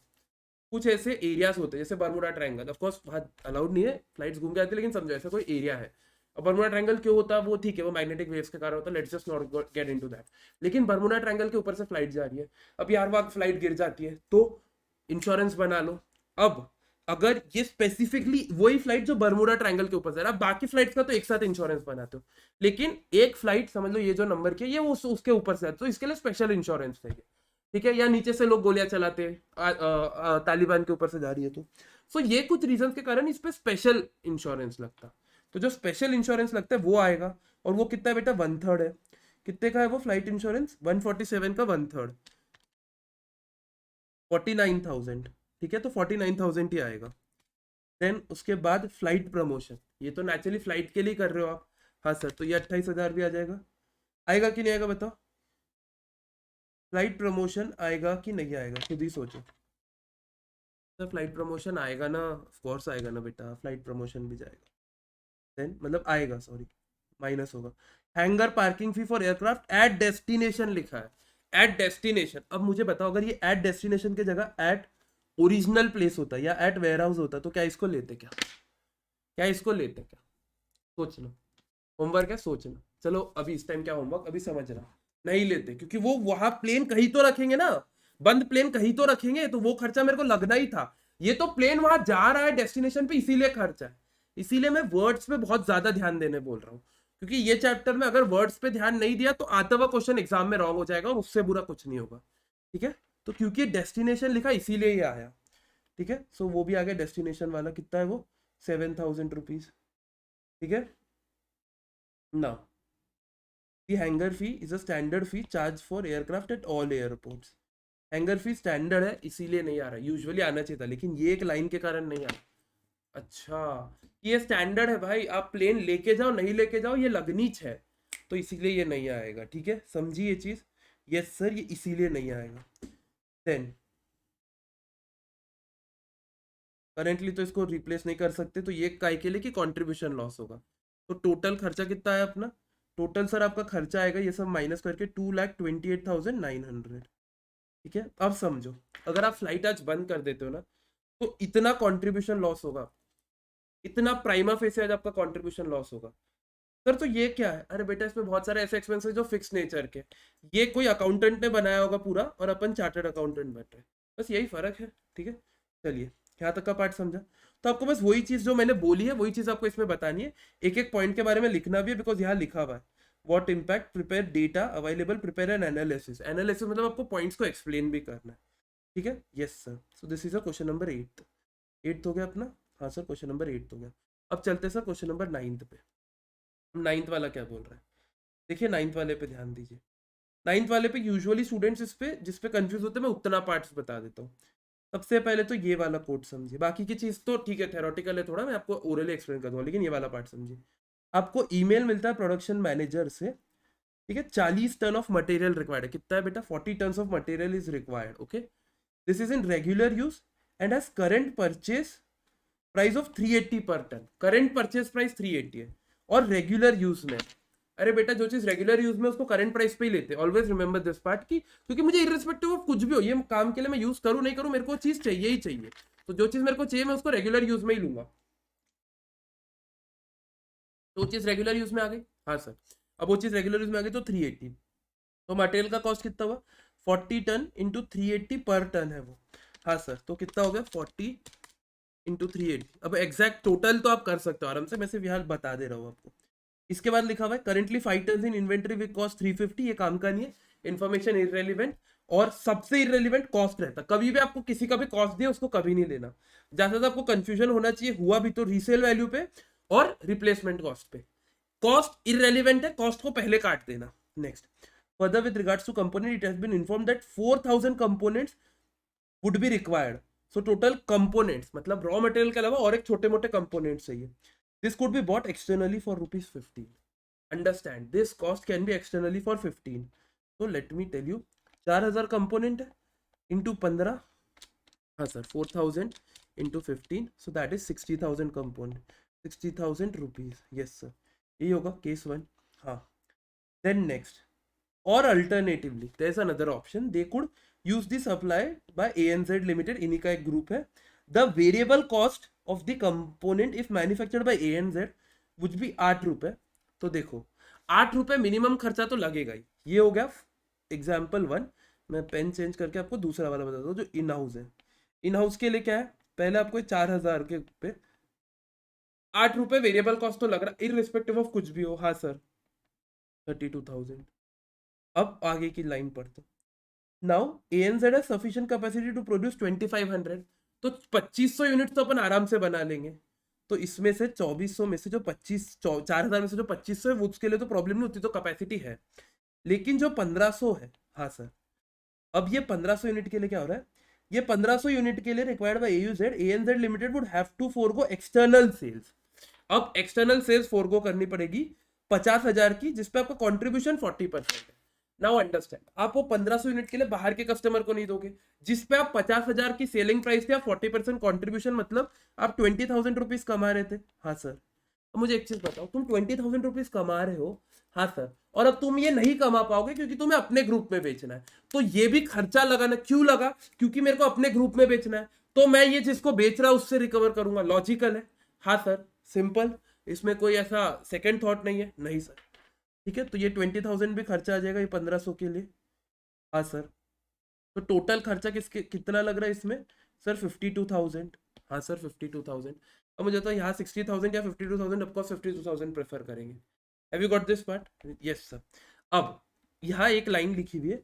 कुछ ऐसे एरियाज होते हैं जैसे बर्मुडा ट्रायंगल, ऑफ कोर्स वहाँ अलाउड नहीं है, फ्लाइट्स घूम के आती है, लेकिन समझो ऐसा कोई एरिया है। और बर्मुडा ट्रायंगल क्यों होता है वो ठीक है, वो मैग्नेटिक वेव्स के कारण होता है, let's just not get into that. लेकिन बर्मुडा ट्रायंगल के ऊपर से फ्लाइट जा रही है, अब यार वहाँ फ्लाइट गिर जाती है तो इंश्योरेंस बना लो। अब अगर ये स्पेसिफिकली वही फ्लाइट जो बर्मुडा ट्रायंगल के ऊपर जा रहा है, बाकी फ्लाइट का तो एक साथ इंश्योरेंस बनाते हो, लेकिन एक फ्लाइट समझ लो ये जो नंबर की है ये उसके ऊपर से है, तो इसके लिए स्पेशल इंश्योरेंस चाहिए। ठीक है, या नीचे से लोग गोलियां चलाते हैं, तालिबान के ऊपर से जा रही है तो। सो ये कुछ रीजन के कारण इस पे स्पेशल इंश्योरेंस लगता, तो जो स्पेशल इंश्योरेंस लगता है वो आएगा। और वो कितना है बेटा? 1/3 है। कितने का है वो फ्लाइट इंश्योरेंस? 147 का 1/3, 49,000। ठीक है, तो 49,000 ही आएगा। देन उसके बाद फ्लाइट प्रमोशन, ये तो नेचुरली फ्लाइट के लिए कर रहे हो आप। हाँ सर, तो ये 28,000 भी आ जाएगा। आएगा कि नहीं आएगा बताओ? फ्लाइट प्रमोशन आएगा कि नहीं आएगा, खुद ही सोचो सर। फ्लाइट प्रमोशन आएगा ना, ऑफ कोर्स आएगा ना बेटा, फ्लाइट प्रमोशन भी जाएगा। देन मतलब आएगा, सॉरी, माइनस होगा। Hangar parking fee for aircraft at destination लिखा है, एट डेस्टिनेशन। अब मुझे बताओ, अगर ये एट डेस्टिनेशन की जगह एट ओरिजिनल प्लेस होता या एट वेयर हाउस होता तो क्या इसको लेते? क्या क्या इसको लेते? क्या सोचना, होमवर्क है, सोचना। चलो अभी इस टाइम क्या होमवर्क, अभी समझना, नहीं लेते क्योंकि वो वहां प्लेन कहीं तो रखेंगे ना, बंद प्लेन कहीं तो रखेंगे, तो वो खर्चा मेरे को लगना ही था। ये तो प्लेन वहां जा रहा है डेस्टिनेशन पे, इसीलिए खर्चा है। इसीलिए मैं वर्ड्स पे बहुत ज्यादा ध्यान देने बोल रहा हूँ, क्योंकि ये चैप्टर में अगर वर्ड्स पे ध्यान नहीं दिया तो आता हुआ क्वेश्चन एग्जाम में रॉन्ग हो जाएगा, और उससे बुरा कुछ नहीं होगा। ठीक है, तो क्योंकि डेस्टिनेशन लिखा इसीलिए ये आया। ठीक है, सो वो भी आ गया डेस्टिनेशन वाला, कितना है वो? 7,000 रुपीज। ठीक है ना, the hangar fee is a standard fee charged for aircraft at all airports. Hanger fee standard है इसीलिए नहीं आ रहा, यूजुअली आना चाहिए था, लेकिन ये एक लाइन के कारण नहीं आ रहा। अच्छा, ये स्टैंडर्ड है भाई, आप प्लेन लेके जाओ नहीं लेके जाओ ये लगनीच है, तो इसीलिए ये नहीं आएगा। ठीक है, समझिए ये चीज। यस सर, ये इसीलिए नहीं आएगा। देन करेंटली तो इसको रिप्लेस नहीं कर सकते, तो ये काय के लिए कि कंट्रीब्यूशन लॉस होगा। तो टोटल खर्चा कितना है अपना, टोटल सर आपका खर्चा आएगा ये सब माइनस करके 2,28,900। ठीक है, अब समझो, अगर आप फ्लाइट आज बंद कर देते हो ना तो इतना कंट्रीब्यूशन लॉस होगा, इतना प्राइमा फेसी आज आपका कंट्रीब्यूशन लॉस होगा। सर तो ये क्या है, अरे बेटा इसमें बहुत सारे ऐसे एक्सपेंसेस जो फिक्स नेचर के, ये कोई अकाउंटेंट ने बनाया होगा पूरा और अपन चार्टर्ड अकाउंटेंट बैठ रहे हैं, बस यही फर्क है। ठीक है, चलिए यहाँ तक का पार्ट समझा। तो आपको बस वही चीज जो मैंने बोली है वही चीज आपको इसमें बतानी है, एक एक पॉइंट के बारे में लिखना भी है, बिकॉज यहाँ लिखा हुआ है what impact prepare data available prepare an analysis. Analysis मतलब आपको पॉइंट्स को एक्सप्लेन भी करना है। ठीक है, yes sir. So this is a question number 8। 8 हो गया अपना, हाँ सर क्वेश्चन नंबर 8 हो गया। अब चलते सर क्वेश्चन नंबर 9 पे। 9 वाला क्या बोल रहा है, देखिए 9 वाले पे ध्यान दीजिए। 9 वाले पे यूजुअली स्टूडेंट्स इस पे जिस पे कंफ्यूज होते हैं, मैं उतना पार्ट्स बता देता हूँ। सबसे पहले तो ये वाला कोड समझिए, बाकी की चीज तो ठीक है थेरोटिकल है थोड़ा, मैं आपको ओरली एक्सप्लेन कर दूंगा, लेकिन ये वाला पार्ट समझिए। आपको ईमेल मिलता है प्रोडक्शन मैनेजर से, ठीक है, 40 टन ऑफ मटेरियल रिक्वायर्ड है। कितना है बेटा, 40 ton of material is required. Okay, this is in regular use and has current purchase price of 380 per ton. Current purchase price 380 है और रेगुलर यूज में, अरे बेटा जो चीज रेगुलर यूज में उसको करंट प्राइस पे ही लेते हैं, ऑलवेज रिमेंबर दिस पार्ट की, क्योंकि मुझे इररिस्पेक्टिव ऑफ कुछ भी हो ये काम के लिए मैं यूज करूं नहीं करूं मेरे को चीज चाहिए ही चाहिए, तो जो चीज मेरे को चाहिए मैं उसको रेगुलर यूज में ही लूंगा। तो वो चीज रेगुलर यूज में आ गई, हाँ सर। अब वो चीज रेगुलर यूज में आ गई तो 380, तो मटेरियल का कॉस्ट कितना हुआ 40 टन इंटू 380 पर टन है वो, हाँ सर। तो कितना हो गया 40 इंटू 380। अब एग्जैक्ट टोटल तो आप कर सकते हो आराम से, मैं सिर्फ यहाँ बता दे रहा हूँ आपको। इसके बाद लिखा हुआ है currently 5 ton in inventory with cost 350, ये काम का नहीं है, इन्फॉर्मेशन इररेलेवेंट, और सबसे इररेलेवेंट कॉस्ट रहता, कभी भी आपको किसी का भी कॉस्ट दिया उसको कभी नहीं लेना। ज्यादा ज्यादा आपको कंफ्यूजन होना चाहिए, हुआ भी तो रीसेल वैल्यू पे और रिप्लेसमेंट कॉस्ट पे। कॉस्ट इररेलेवेंट है, कॉस्ट को पहले काट देना। Next, further with regards to component it has been informed that 4000 components would be required. So total components मतलब रॉ मटेरियल के अलावा और एक छोटे मोटे कंपोनेंट्स चाहिए। This could be bought externally for ₹15। Understand, this cost can be externally for 15। तो let me tell you, 4000 component है इंटू 15, हाँ sir 4000 into 15, so that is 60,000 component, 60,000 rupees. Yes sir, यही होगा केस 1। हाँ, देन नेक्स्ट, और alternatively there is another option, they could use the supply by ANZ Limited, इन्हीं का एक group है। The variable cost of the component if manufactured by ANZ would be 8 रुपए। तो देखो 8 रुपए मिनिमम खर्चा तो लगेगा ही, ये हो गया एग्जाम्पल 1। मैं पेन चेंज करके आपको दूसरा वाला बताता हूँ जो इन हाउस है। इन हाउस के लिए क्या है, पहले आपको 4000 के पे 8 रुपए वेरिएबल कॉस्ट तो लग रहा इररिस्पेक्टिव ऑफ कुछ भी हो, हाँ सर 32,000। अब आगे की लाइन पढ़ते हैं। Now ANZ has sufficient capacity to produce 2500, तो 2500 यूनिट तो अपन आराम से बना लेंगे। तो इसमें से 2400 में से जो 4000 में से जो 2500 है वो उसके लिए तो प्रॉब्लम नहीं होती, तो कैपेसिटी है। लेकिन जो 1500 है, हाँ सर, अब ये 1500 यूनिट के लिए क्या हो रहा है, ये 1500 यूनिट के लिए required by ANZ limited would have to forgo external sales. अब एक्सटर्नल सेल्स फोरगो करनी पड़ेगी 50,000 की, जिसपे आपका कॉन्ट्रीब्यूशन 40% है। नाउ अंडरस्टैंड, आप वो 1500 यूनिट के लिए बाहर के कस्टमर को नहीं दोगे, जिसपे आप 50,000 की सेलिंग प्राइस थी, आप 40% कॉन्ट्रीब्यूशन, मतलब आप 20,000 रुपीज कमा रहे थे, हाँ सर। अब मुझे एक चीज बताओ, तुम 20,000 रुपीज कमा रहे हो, हाँ सर, और अब तुम ये नहीं कमा पाओगे क्योंकि तुम्हें अपने ग्रुप में बेचना है, तो ये भी खर्चा लगाना क्यों लगा, क्योंकि मेरे को अपने ग्रुप में बेचना है, तो मैं ये जिसको बेच रहा हूं उससे रिकवर करूंगा। लॉजिकल है, हाँ सर, सिंपल, इसमें कोई ऐसा सेकेंड थॉट नहीं है, नहीं सर। ठीक है, तो ये 20,000 भी खर्चा आ जाएगा ये 1500 के लिए, हाँ सर। तो टोटल खर्चा कितना लग रहा है इसमें सर 52,000, हाँ सर 52,000। अब मुझे तो यहाँ 60,000 या 52,000, ऑफकोर्स 52,000 प्रेफर करेंगे। Have you got this part, yes sir. अब यहाँ एक लाइन लिखी हुई है,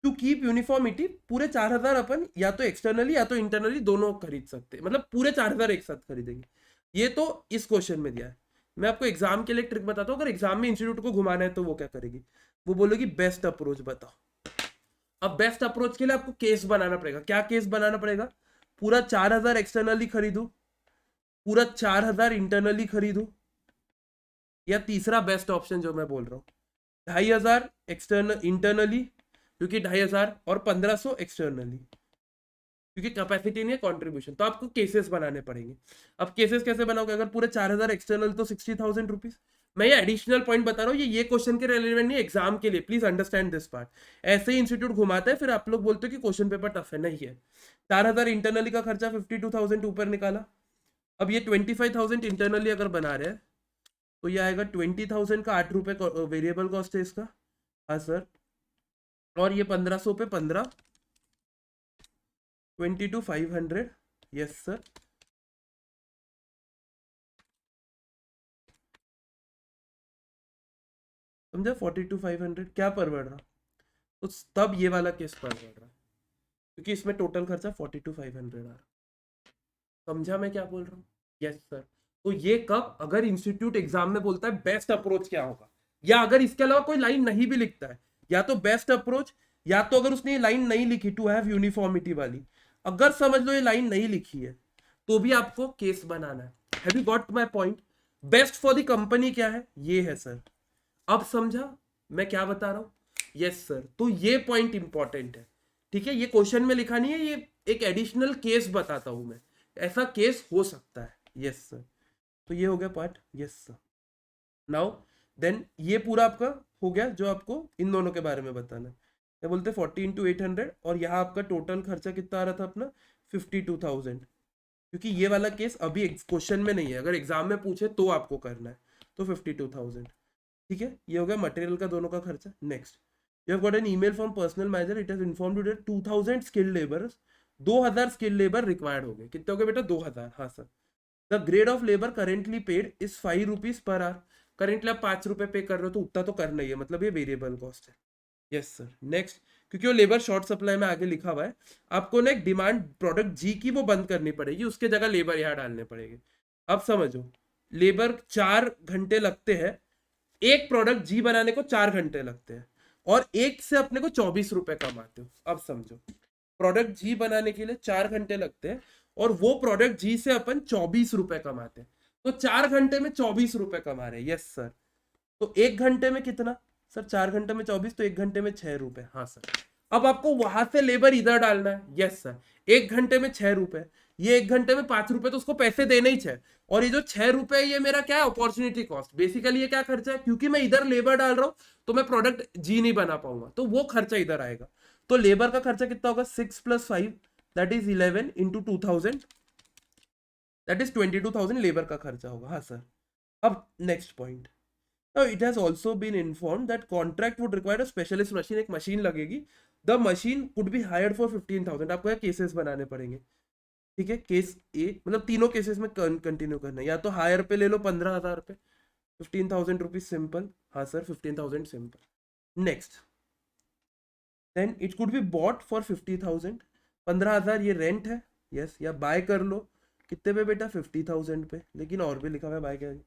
टू कीप यूनिफॉर्मिटी पूरे 4000 अपन या तो एक्सटर्नली या तो इंटरनली दोनों खरीद सकते हैं, मतलब पूरे 4000 एक साथ खरीदेंगे। ये तो इस क्वेश्चन में दिया है। मैं आपको एग्जाम के लिए ट्रिक बताता हूँ, अगर एग्जाम में इंस्टीट्यूट को घुमाना है तो वो क्या करेगी, वो बोलेगी बेस्ट अप्रोच बताओ। अब बेस्ट अप्रोच के लिए आपको केस बनाना पड़ेगा। क्या केस बनाना पड़ेगा? पूरा 4000 एक्सटर्नली खरीदू, पूरा 4000 इंटरनली खरीदू, या तीसरा बेस्ट ऑप्शन जो मैं बोल रहा हूँ 2500 एक्सटर्नल इंटरनली, क्योंकि 2500 और 1500 एक्सटर्नली, क्योंकि कैपेसिटी नहीं है कंट्रीब्यूशन। तो आपको केसेस बनाने पड़ेंगे। अब केसेस कैसे बनाओगे? अगर पूरे 4000 एक्सटर्नल तो 60,000 रुपीज। मैं ये एडिशनल पॉइंट बता रहा हूँ, ये क्वेश्चन के रेलेवेंट नहीं, एग्जाम के लिए। Please understand this part. ऐसे ही इंस्टीट्यूट घुमाता है, फिर आप लोग बोलते हो कि क्वेश्चन पेपर टफ है। नहीं है। 4000 इंटरनली का खर्चा 52,000 ऊपर निकाला। अब ये 25,000 इंटरनली अगर बना रहे हैं तो ये आएगा 20,000 का 8 रुपए वेरिएबल कॉस्ट है इसका। हाँ सर। और ये 1500 पे 15, 22,500। Yes sir. समझा? 42,500 क्या परवड़ रहा? तो तब ये वाला केस परवड़ रहा, क्योंकि इसमें टोटल खर्चा 42,500 आ रहा। समझा मैं क्या बोल रहा हूँ? Yes sir. तो ये कब? अगर इंस्टीट्यूट एग्जाम में बोलता है बेस्ट अप्रोच क्या होगा, या अगर इसके अलावा कोई लाइन नहीं भी लिखता है, या तो बेस्ट अप्रोच, या तो अगर उसने ये लाइन नहीं लिखी टू हैव यूनिफॉर्मिटी वाली, अगर समझ लो ये लाइन नहीं लिखी है, तो भी आपको केस बनाना है। Have you got my point? Best for the company क्या है? ये है सर। अब समझा मैं क्या बता रहा हूं? Yes sir. तो ये पॉइंट इंपॉर्टेंट है। ठीक है, ये क्वेश्चन में लिखा नहीं है, ये एक एडिशनल केस बताता हूं मैं, ऐसा केस हो सकता है। Yes sir. तो ये हो गया part. Yes sir. Now then ये पूरा आपका हो गया जो आपको इन दोनों के बारे में बताना है। क्या बोलते हैं 40 इंटू 800, और यहाँ आपका टोटल खर्चा कितना आ रहा था अपना 52,000, क्योंकि ये वाला केस अभी क्वेश्चन में नहीं है, अगर एग्जाम में पूछे तो आपको करना है। तो 52,000। ठीक है, ये हो गया मटेरियल का दोनों का खर्चा। Next, you have got an email from personal manager, it has informed you that 2000 skilled labours, 2000 skilled labour required हो गए। कितने हो गए बेटा? 2000। हाँ sir. The grade of labour currently paid is 5 rupees per hour. Currently आप 5 रुपए पे कर रहे हो, तो उतना तो करना ही है, मतलब ये वेरिएबल कॉस्ट है। Yes sir. नेक्स्ट, क्योंकि वो लेबर शॉर्ट सप्लाई में आगे लिखा हुआ है, आपको ना एक डिमांड प्रोडक्ट जी की वो बंद करनी पड़ेगी, उसके जगह लेबर यहाँ डालने पड़ेंगे। अब समझो, लेबर 4 घंटे लगते हैं, एक प्रोडक्ट जी बनाने को 4 घंटे लगते हैं, और एक से अपने को 24 रुपए कमाते हो। अब समझो, प्रोडक्ट जी बनाने के लिए 4 घंटे लगते हैं, और वो प्रोडक्ट जी से अपन 24 रुपए कमाते हैं। तो 4 घंटे में 24 रुपए कमा रहे हैं। Yes sir. तो 1 घंटे में कितना? सर 4 घंटे में 24, तो 1 घंटे में 6 रुपए। हाँ सर। अब आपको वहां से लेबर इधर डालना है। Yes sir. 1 घंटे में 6 रुपए, ये 1 घंटे में 5 रुपए, तो उसको पैसे देने ही 6। और ये जो 6 रुपए, ये मेरा क्या है? Opportunity cost. बेसिकली ये क्या खर्चा है? क्योंकि मैं इधर लेबर डाल रहा हूं, तो मैं प्रोडक्ट जी नहीं बना पाऊंगा, तो वो खर्चा इधर आएगा। तो लेबर का खर्चा कितना होगा? 6 + 5 that is 11 into 2000, that is 22,000 labour का खर्चा होगा। हाँ सर। अब next point, Now it has also been informed that contract would require a specialist machine, एक मशीन लगेगी। The machine could be hired for 15,000। आपको केसेस बनाने पड़ेंगे। ठीक है, केस ए, मतलब तीनों केसेस में कंटिन्यू करना है। या तो हायर पे ले लो 15,000 पे, 15,000 रुपीज सिंपल। हाँ sir, 15,000 simple. Next, then it could be bought for 50,000। 15,000 ये रेंट है। यस, या बाय कर लो। कितने पे बेटा? 50,000 पे, लेकिन और भी लिखा हुआ है बाय क्या।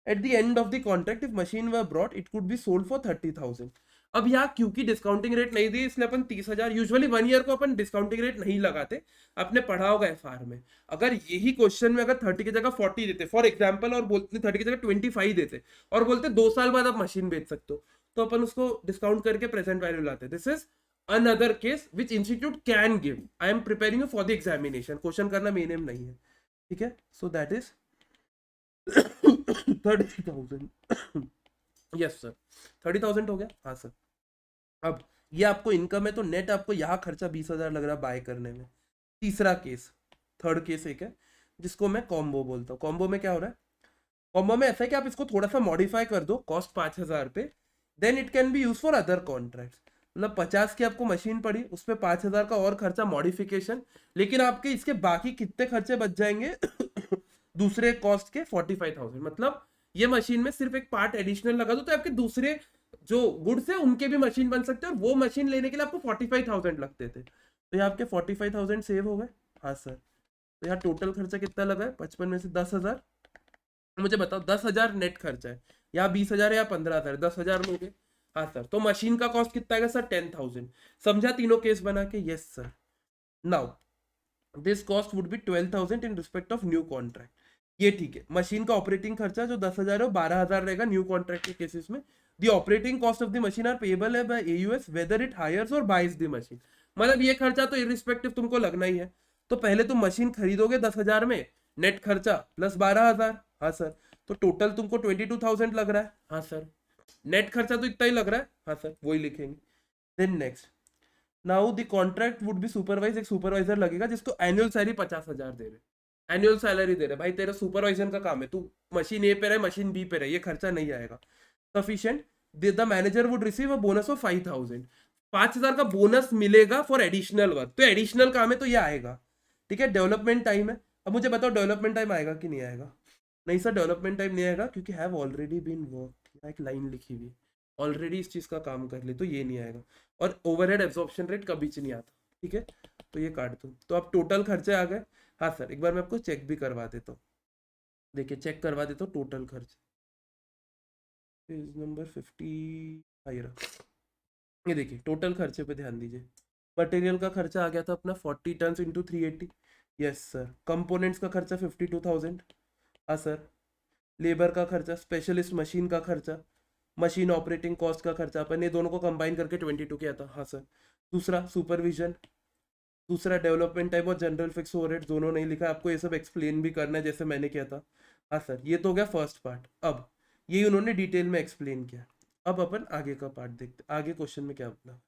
At the end of the contract, if machine were brought, it could be sold for 30,000। अब यहाँ क्योंकि डिस्काउंटिंग रेट नहीं दी, इसलिए अपन 30,000, यूजुअली 1 ईयर को अपन डिस्काउंटिंग रेट नहीं लगाते। आपने पढ़ा होगा एफआर में, अगर यही क्वेश्चन में अगर 30 की जगह 40 देते फॉर एग्जांपल, और बोलते 30 की जगह 25 देते, और बोलते 2 साल बाद आप मशीन बेच सकते हो, तो अपन उसको डिस्काउंट करके present value latte. This is another case which institute can give. I am preparing you for the examination, question करना मेन एम नहीं है। ठीक है, सो दैट इज 30,000। Yes sir. 30,000 हो गया। हाँ सर। अब ये आपको इनकम है, तो नेट आपको यहाँ खर्चा 20,000 लग रहा है बाय करने में। तीसरा केस, थर्ड केस एक है जिसको मैं कॉम्बो बोलता हूँ। कॉम्बो में क्या हो रहा है? कॉम्बो में ऐसा है कि आप इसको थोड़ा सा मॉडिफाई कर दो, कॉस्ट 5,000 पे, then it can be use for other contract. मतलब 50 की आपको मशीन पड़ी, उस पर 5,000 का और खर्चा मॉडिफिकेशन, लेकिन आपके इसके बाकी कितने खर्चे बच जाएंगे? दूसरे कॉस्ट के 45,000। मतलब ये मशीन में सिर्फ एक पार्ट एडिशनल लगा दो, तो आपके दूसरे जो गुड्स है उनके भी मशीन बन सकते हैं, और वो मशीन लेने के लिए आपको 45,000 लगते थे, तो यहाँ आपके 45,000 सेव हो गए। हाँ सर। तो यहाँ टोटल खर्चा कितना लगा है? 55 में से 10,000। मुझे बताओ, 10,000 नेट खर्चा है, या 20,000 या 15,000? 10,000 लोगे, हाँ सर, तो मशीन का कॉस्ट कितना आएगा सर 10,000। समझा तीनों केस बना के? Yes sir. Now this cost would be 12,000 in respect of new contract. ये ठीक है। मशीन का ऑपरेटिंग खर्चा जो 10,000 है 12,000 रहेगा न्यू कॉन्ट्रैक्ट के केसेस में। The operating cost of the machine are payable है by AUS whether it hires और बाइज द मशीन। मतलब ये खर्चा तो इरिस्पेक्टिव तुमको लगना ही है। तो पहले तुम मशीन खरीदोगे 10,000 में, नेट खर्चा प्लस 12,000। हाँ सर, तो टोटल तुमको 22,000 लग रहा है। हाँ सर, नेट खर्चा तो इतना ही लग रहा है। हाँ सर, वही लिखेंगे। Then next, now the contract would be supervise. एक सुपरवाइजर लगेगा जिसको एनुअल सैलरी 50,000 दे रहे। एनुअल सैलरी दे रहे भाई, तेरा सुपरवाइजन का काम है, तू मशीन ए पे रहे मशीन बी पे रहे, ये खर्चा नहीं आएगा। Sufficient. The manager would receive a bonus of 5,000। 5,000 का बोनस मिलेगा फॉर एडिशनल वर्क, तो एडिशनल काम है तो ये आएगा। ठीक है, डेवलपमेंट टाइम है। अब मुझे बताओ डेवलपमेंट टाइम आएगा कि नहीं आएगा? नहीं सर, डेवलपमेंट टाइम नहीं आएगा क्योंकि हैव ऑलरेडी बीन वर्क, एक लाइन लिखी हुई, ऑलरेडी इस चीज का काम कर ले, तो ये नहीं आएगा। और ओवरहेड एब्जॉर्प्शन रेट कभी नहीं आता। ठीक है, तो ये काट दो। तो अब टोटल खर्चे आ गए। हाँ सर, एक बार मैं आपको चेक भी करवा देता हूँ। देखिए चेक करवा देता हूँ टोटल खर्च। पेज नंबर 50 ये देखिए टोटल खर्चे पे ध्यान दीजिए। मटेरियल का खर्चा आ गया था अपना 40 ton into 380। Yes sir. Components का खर्चा 52,000। हाँ सर। लेबर का खर्चा, स्पेशलिस्ट मशीन का खर्चा, मशीन ऑपरेटिंग कॉस्ट का खर्चा, अपन ने दोनों को कंबाइन करके 22 किया था। हाँ सर। दूसरा सुपरविजन, दूसरा डेवलपमेंट टाइम और जनरल फिक्स ओवरहेड दोनों नहीं लिखा, आपको ये सब एक्सप्लेन भी करना है जैसे मैंने किया था। हाँ सर, ये तो हो गया फर्स्ट पार्ट। अब ये उन्होंने डिटेल में एक्सप्लेन किया। अब अपन आगे का पार्ट देखते, आगे क्वेश्चन में क्या अपना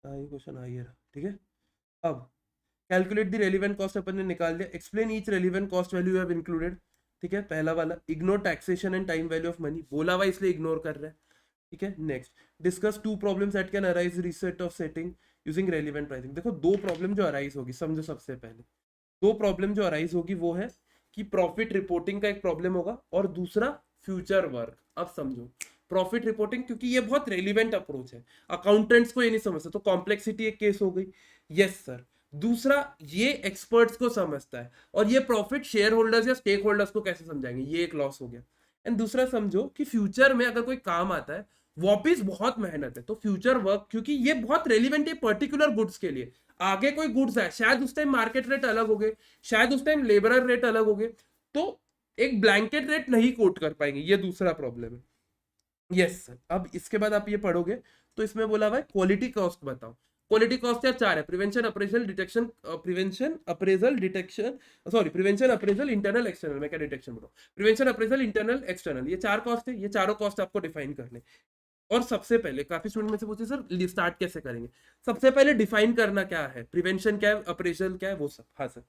ये क्वेश्चन आ ही रहा। ठीक है, अब कैलकुलेट द रेलिवेंट कॉस्ट अपन ने निकाल दिया। Explain each relevant cost value you have included. ठीक है, पहला वाला ignore taxation and time value of money, बोला हुआ इसलिए इग्नोर कर रहे हैं। ठीक है, next discuss two problems that can arise reset of setting using relevant pricing. देखो दो प्रॉब्लम जो अराइज होगी, समझो सबसे पहले दो प्रॉब्लम जो अराइज होगी वो है कि प्रॉफिट रिपोर्टिंग का एक प्रॉब्लम होगा और दूसरा फ्यूचर वर्क। अब समझो प्रॉफिट रिपोर्टिंग, क्योंकि ये बहुत रेलिवेंट अप्रोच है, अकाउंटेंट्स को ये नहीं समझता, तो कॉम्प्लेक्सिटी एक केस हो गई। Yes sir. दूसरा, ये एक्सपर्ट्स को समझता है, और ये प्रॉफिट शेयर होल्डर्स या स्टेक होल्डर्स को कैसे समझाएंगे, ये एक लॉस हो गया। एंड दूसरा समझो कि फ्यूचर में अगर कोई काम आता है, वापिस बहुत मेहनत है, तो फ्यूचर वर्क, क्योंकि ये बहुत रेलिवेंट है पर्टिकुलर गुड्स के लिए, आगे कोई गुड्स है शायद उस टाइम मार्केट रेट अलग हो गए, शायद उस टाइम लेबरर रेट अलग हो गए, तो एक ब्लैंकेट रेट नहीं कोट कर पाएंगे, ये दूसरा प्रॉब्लम है। Yes sir. अब इसके बाद आप ये पढ़ोगे तो इसमें बोला हुआ है क्वालिटी कॉस्ट बताओ। क्वालिटी कॉस्ट यार चार है, prevention appraisal detection, prevention appraisal detection, sorry prevention appraisal internal external, मैं क्या डिटेक्शन बोल रहा हूँ, प्रिवेंशन अप्रेजल इंटरनल एक्सटर्नल, ये चार कॉस्ट है, ये चारों कॉस्ट आपको डिफाइन करने। और सबसे पहले काफी स्टूडेंट में से पूछे सर स्टार्ट कैसे करेंगे, सबसे पहले डिफाइन करना क्या है, प्रिवेंशन क्या है, अप्रेजल क्या है, वो सब। हाँ सर,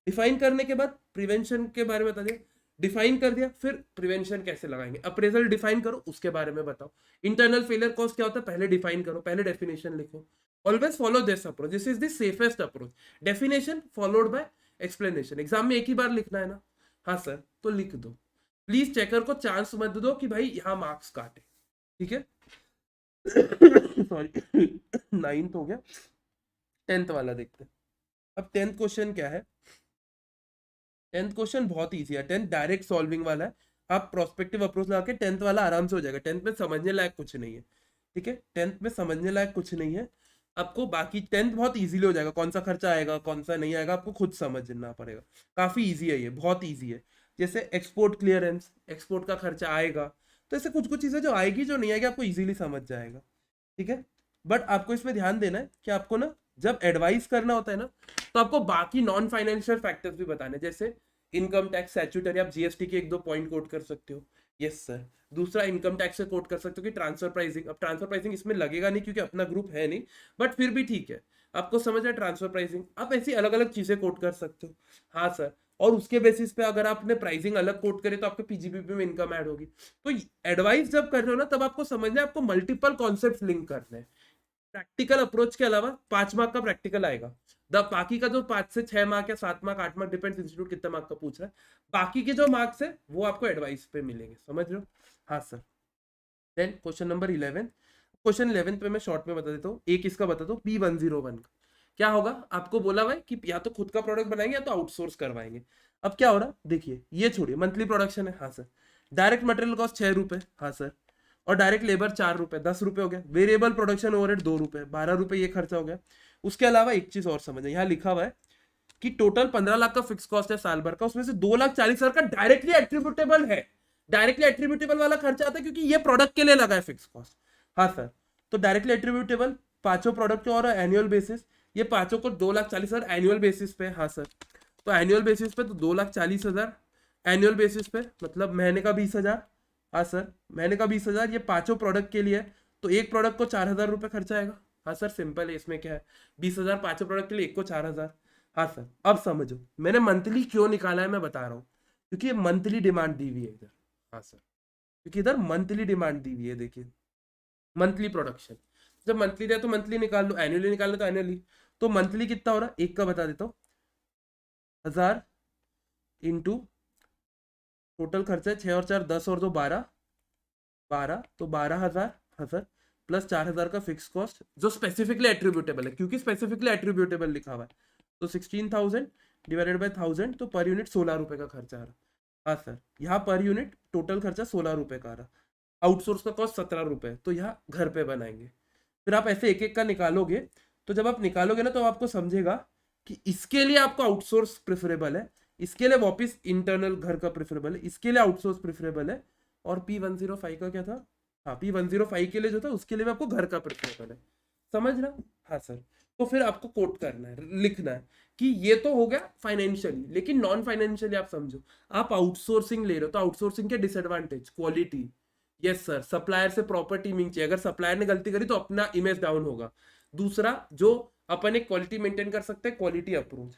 डिफाइन करने के बाद प्रिवेंशन के बारे में बता दिया, डिफाइन कर दिया, फिर प्रिवेंशन कैसे लगाएंगे, अप्रेजल डिफाइन करो उसके बारे में बताओ, इंटरनल फेलियर कॉस्ट क्या होता है पहले डिफाइन करो, पहले डेफिनेशन लिखो। Always follow this approach, this is the safest approach, definition followed by explanation. Exam में एक ही बार लिखना है ना? हाँ सर, तो लिख दो। प्लीज चेकर को चांस मत दो कि भाई यहाँ मार्क्स काटे। ठीक है, सॉरी 9th हो गया, 10th वाला देखते हैं। अब 10th क्वेश्चन क्या है? 10th क्वेश्चन बहुत इजी है, 10th डायरेक्ट सॉल्विंग वाला है, आप प्रोस्पेक्टिव अप्रोच लगा के 10th वाला आराम से हो जाएगा। 10th में समझने लायक कुछ नहीं है। ठीक है, 10th में समझने लायक कुछ नहीं है आपको, बाकी 10th बहुत इजीली हो जाएगा, कौन सा खर्चा आएगा कौन सा नहीं आएगा आपको खुद समझना पड़ेगा, काफी इजी है ये, बहुत इजी है। जैसे एक्सपोर्ट क्लियरेंस, एक्सपोर्ट का खर्चा आएगा, तो ऐसे कुछ कुछ चीजें जो आएगी जो नहीं आएगी आपको इजीली समझ जाएगा। ठीक है, बट आपको इसमें ध्यान देना है कि आपको ना जब एडवाइस करना होता है ना, तो आपको बाकी नॉन फाइनेंशियल फैक्टर्स भी बताने, जैसे इनकम टैक्स, स्टैट्यूटरी, आप जीएसटी के एक दो पॉइंट कोट कर सकते हो। Yes sir. दूसरा इनकम टैक्स से कोट कर सकते हो कि ट्रांसफर प्राइसिंग, अब ट्रांसफर प्राइसिंग इसमें लगेगा नहीं क्योंकि अपना ग्रुप है नहीं, बट फिर भी ठीक है, आपको समझ है ट्रांसफर प्राइसिंग, आप ऐसी अलग अलग चीजें कोट कर सकते हो। हाँ सर, और उसके बेसिस पे अगर आपने प्राइसिंग अलग कोट करे तो आपके पीजीबीपी में इनकम ऐड होगी। तो एडवाइस जब कर रहे हो ना, तब आपको समझना है आपको मल्टीपल कॉन्सेप्ट लिंक करने हैं। प्रैक्टिकल अप्रोच के अलावा 5 मार्क का प्रैक्टिकल आएगा, बाकी का जो 5 से 6 मार्क या 7 मार्क 8 मार्क, डिपेंड्स इंस्टीट्यूट कितने मार्क का पूछ रहा है, बाकी के जो मार्क्स है वो आपको एडवाइस पे मिलेंगे, समझ रहे हो? हाँ sir. Then question number 11, question 11 पे मैं शॉर्ट में बता देता हूँ, एक इसका बता दो P101 का क्या होगा। आपको बोला हुआ है कि या तो खुद का प्रोडक्ट बनाएंगे या तो आउटसोर्स करवाएंगे। अब क्या हो रहा देखिए, ये छोड़िए, मंथली प्रोडक्शन है, हाँ सर। डायरेक्ट मटेरियल कॉस्ट 6 रुपए, हाँ सर। और डायरेक्ट लेबर 4 रुपए, 10 रुपए हो गया। वेरिएबल प्रोडक्शन ओवरहेड 2 रुपए, 12 रुपए ये खर्चा हो गया। उसके अलावा एक चीज और समझे, यहाँ लिखा हुआ है कि टोटल 15 लाख का फिक्स कॉस्ट है साल भर का, उसमें से 2,40,000 का डायरेक्टली एट्रीब्यूटेबल है। डायरेक्टली एट्रीब्यूटेबल वाला खर्चा आता है क्योंकि ये प्रोडक्ट के लिए लगा है फिक्स कॉस्ट, हाँ सर। तो डायरेक्टली एट्रीब्यूटेबल पांचों प्रोडक्ट के और एनुअल बेसिस, ये पांचों को 2,40,000 एनुअल बेसिस पे, हाँ सर। तो एनुअल बेसिस पे तो 2,40,000 एनुअल बेसिस पे, मतलब महीने का 20,000, हाँ सर। महीने का 20,000 ये पांचों प्रोडक्ट के लिए, तो एक प्रोडक्ट को 4,000 रुपये खर्चा आएगा, हाँ सर। सिंपल है, इसमें क्या है, 20,000 पांचों प्रोडक्ट के लिए, एक को 4,000, हाँ सर। अब समझो मैंने मंथली क्यों निकाला है, मैं बता रहा हूँ। क्योंकि ये मंथली डिमांड दी हुई है इधर, हाँ सर। क्योंकि इधर मंथली डिमांड दी हुई है, देखिए मंथली प्रोडक्शन। जब मंथली दिया तो मंथली निकाल लो, एनुअली निकालना तो एनुअली। तो मंथली कितना हो रहा है, एक का बता देता हूँ, 1,000 इंटू टोटल खर्चा है 6 और 4 10 और 2 12, 12 तो 12,000, हाँ सर। प्लस 4,000 का फिक्स कॉस्ट जो स्पेसिफिकली एट्रीब्यूटेबल है, क्योंकि स्पेसिफिकली एट्रीब्यूटेबल लिखा हुआ है। तो 16,000 डिवाइडेड बाई 1,000, तो पर यूनिट 16 रुपए का खर्चा आ रहा, हाँ सर। यहाँ पर यूनिट टोटल खर्चा 16 रुपए का आ रहा। आउटसोर्स का कॉस्ट 17 रुपए, तो यहाँ घर पे बनाएंगे। फिर आप ऐसे एक एक का निकालोगे, तो जब आप निकालोगे ना तो आपको समझेगा कि इसके लिए आपको आउटसोर्स प्रेफरेबल है, इसके लिए वापिस इंटरनल घर का प्रेफरेबल है, इसके लिए आउटसोर्स प्रेफरेबल है। और P105 का क्या था, हाँ P105 के लिए जो था उसके लिए भी आपको घर का प्रेफरेबल है, समझ रहा, हाँ सर। तो फिर आपको कोट करना है, लिखना है कि ये तो हो गया फाइनेंशियली, लेकिन नॉन फाइनेंशियली आप समझो। आप आउटसोर्सिंग ले रहे हो तो आउटसोर्सिंग के disadvantage, quality, yes sir. Supplier से प्रॉपर टीमिंग चाहिए, अगर सप्लायर ने गलती करी तो अपना इमेज डाउन होगा। दूसरा, जो अपन एक क्वालिटी मेंटेन कर सकते हैं, क्वालिटी अप्रोच।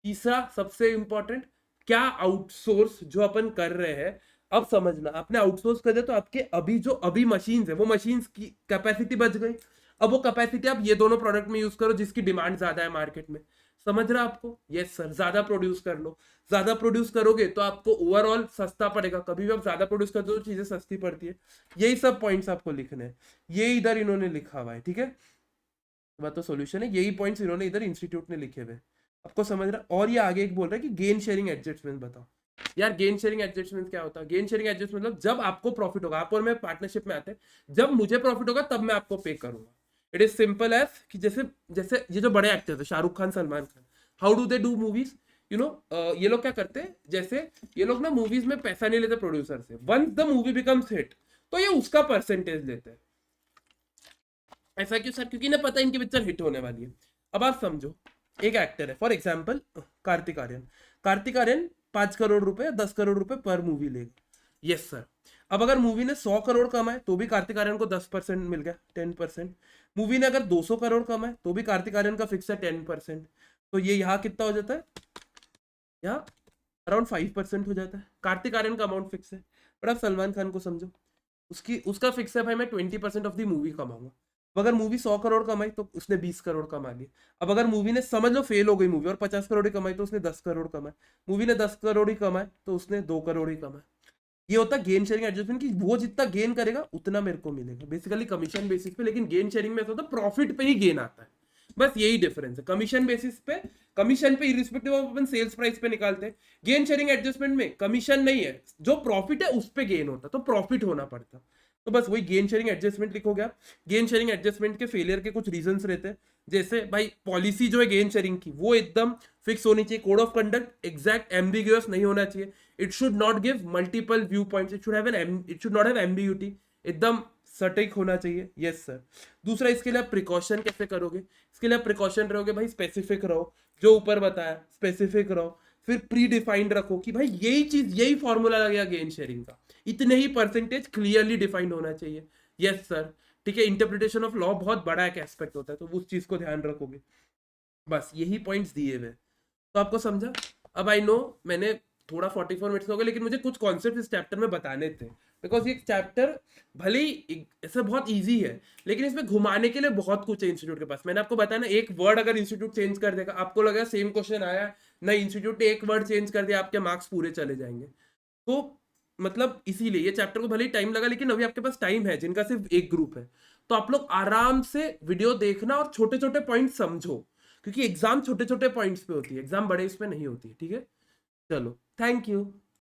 तीसरा सबसे इंपॉर्टेंट, क्या आउटसोर्स जो अपन कर रहे हैं, अब समझना, आपने आउटसोर्स कर दिया तो आपके अभी जो अभी मशीन्स है वो मशीन्स की कैपेसिटी बच गई। अब वो कैपेसिटी आप ये दोनों प्रोडक्ट में यूज करो जिसकी डिमांड ज्यादा है मार्केट में, समझ रहा आपको, यस सर। ज्यादा प्रोड्यूस कर लो, ज्यादा प्रोड्यूस करोगे तो आपको ओवरऑल सस्ता पड़ेगा। कभी भी आप ज्यादा प्रोड्यूस करते हो तो चीजें सस्ती पड़ती है। यही सब पॉइंट्स आपको लिखने हैं, ये इधर इन्होंने लिखा हुआ है, ठीक है। वह तो सॉल्यूशन है, यही पॉइंट्स इन्होंने इधर इंस्टीट्यूट ने लिखे हुए, आपको समझ रहा। और ये आगे एक बोल रहा है कि गेन शेयरिंग एडजस्टमेंट बताओ। यार गेन शेयरिंग एडजस्टमेंट क्या होता है, गेन शेयरिंग एडजस्टमेंट मतलब जब आपको प्रॉफिट होगा, आप और मैं पार्टनरशिप में आते हैं, जब मुझे प्रॉफिट होगा तब मैं आपको पे करूंगा। इट इज सिंपल एज कि जैसे जैसे ये जो बड़े एक्टर्स है, Shahrukh Khan, Salman Khan, how do they do movies, you know, ये लोग क्या करते हैं, जैसे ये लोग ना मूवीज में पैसा नहीं लेते प्रोड्यूसर से, once the movie becomes hit तो ये उसका परसेंटेज लेते हैं। ऐसा क्यों सर, क्योंकि ना पता है इनकी पिक्चर हिट होने वाली है। अब आप समझो, एक एक्टर है फॉर एग्जाम्पल कार्तिक आर्यन, कार्तिक आर्यन 5 करोड़ रुपए या 10 करोड़ रुपए पर मूवी लेगा, यस सर। अब अगर मूवी ने 100 करोड़ कमाए तो भी कार्तिक आर्यन को 10% मिल गया, 10%। मूवी ने अगर 200 करोड़ कमाए तो भी कार्तिक आर्यन का फिक्स है 10%। तो ये यहाँ कितना हो जाता है, यहाँ अराउंड 5% हो जाता है। कार्तिक आर्यन का अमाउंट फिक्स है। बट आप सलमान खान को समझो, उसका फिक्स है भाई मैं 20% ऑफ द मूवी कमाऊंगा। अब अगर मूवी 100 करोड़ कमाई तो उसने 20 करोड़ कमा लिए। अब अगर मूवी ने समझ लो फेल हो गई मूवी और 50 करोड़ ही कमाई तो उसने 10 करोड़ कमाए। मूवी ने 10 करोड़ ही कमाए तो उसने 2 करोड़ ही कमाए। ये होता है गेन शेयरिंग एडजस्टमेंट, कि वो जितना गेन करेगा उतना मेरे को मिलेगा, बेसिकली कमीशन बेसिस पे। लेकिन गेन शेयरिंग में होता है प्रॉफिट पे ही गेन आता है, बस यही डिफरेंस है। कमीशन बेसिस पे, कमीशन पे इरिस्पेक्टिव ऑफ अपन सेल्स प्राइस पे निकालते हैं। गेन शेयरिंग एडजस्टमेंट में कमीशन नहीं है, जो प्रॉफिट है उस पे गेन होता, तो प्रॉफिट होना पड़ता। तो बस वही गेन शेयरिंग एडजस्टमेंट लिखोगे आप। गेन शेयरिंग एडजस्टमेंट के फेलियर के कुछ रीजंस रहते हैं, जैसे भाई पॉलिसी जो है गेन शेयरिंग की वो एकदम फिक्स होनी चाहिए। Code of conduct exact ambiguous नहीं होना चाहिए। It should not give multiple view points, it should not have ambiguity, एकदम सटीक होना चाहिए, यस सर। दूसरा, इसके लिए आप प्रिकॉशन कैसे करोगे, इसके लिए आप प्रिकॉशन रहोगे भाई, स्पेसिफिक रहो, जो ऊपर बताया स्पेसिफिक रहो। फिर प्री डिफाइंड रखो कि भाई यही चीज, यही फॉर्मूला लगेगा गेन शेयरिंग का, इतने ही परसेंटेज क्लियरली डिफाइंड होना चाहिए, यस सर। ठीक है, इंटरप्रिटेशन ऑफ लॉ बहुत बड़ा एक एस्पेक्ट होता है, तो उस चीज को ध्यान रखोगे। बस यही पॉइंट्स दिए हुए, तो आपको समझा। अब आई नो मैंने थोड़ा 44 मिनट्स हो गए, लेकिन मुझे कुछ कॉन्सेप्ट इस चैप्टर में बताने थे, बिकॉज ये चैप्टर भले ही ऐसा बहुत इजी है, लेकिन इसमें घुमाने के लिए बहुत कुछ है इंस्टीट्यूट के पास। मैंने आपको बताया ना, एक वर्ड अगर इंस्टीट्यूट चेंज कर देगा, आपको लगेगा सेम क्वेश्चन आया ना, इंस्टीट्यूट ने एक वर्ड चेंज कर दिया, आपके मार्क्स पूरे चले जाएंगे। तो मतलब इसीलिए ये चैप्टर को भले ही टाइम लगा, लेकिन अभी आपके पास टाइम है, जिनका सिर्फ एक ग्रुप है, तो आप लोग आराम से वीडियो देखना और छोटे छोटे पॉइंट समझो, क्योंकि एग्जाम छोटे छोटे पॉइंट्स पे होती है, एग्जाम बड़े इस पे नहीं होती है, ठीक है। चलो, थैंक यू।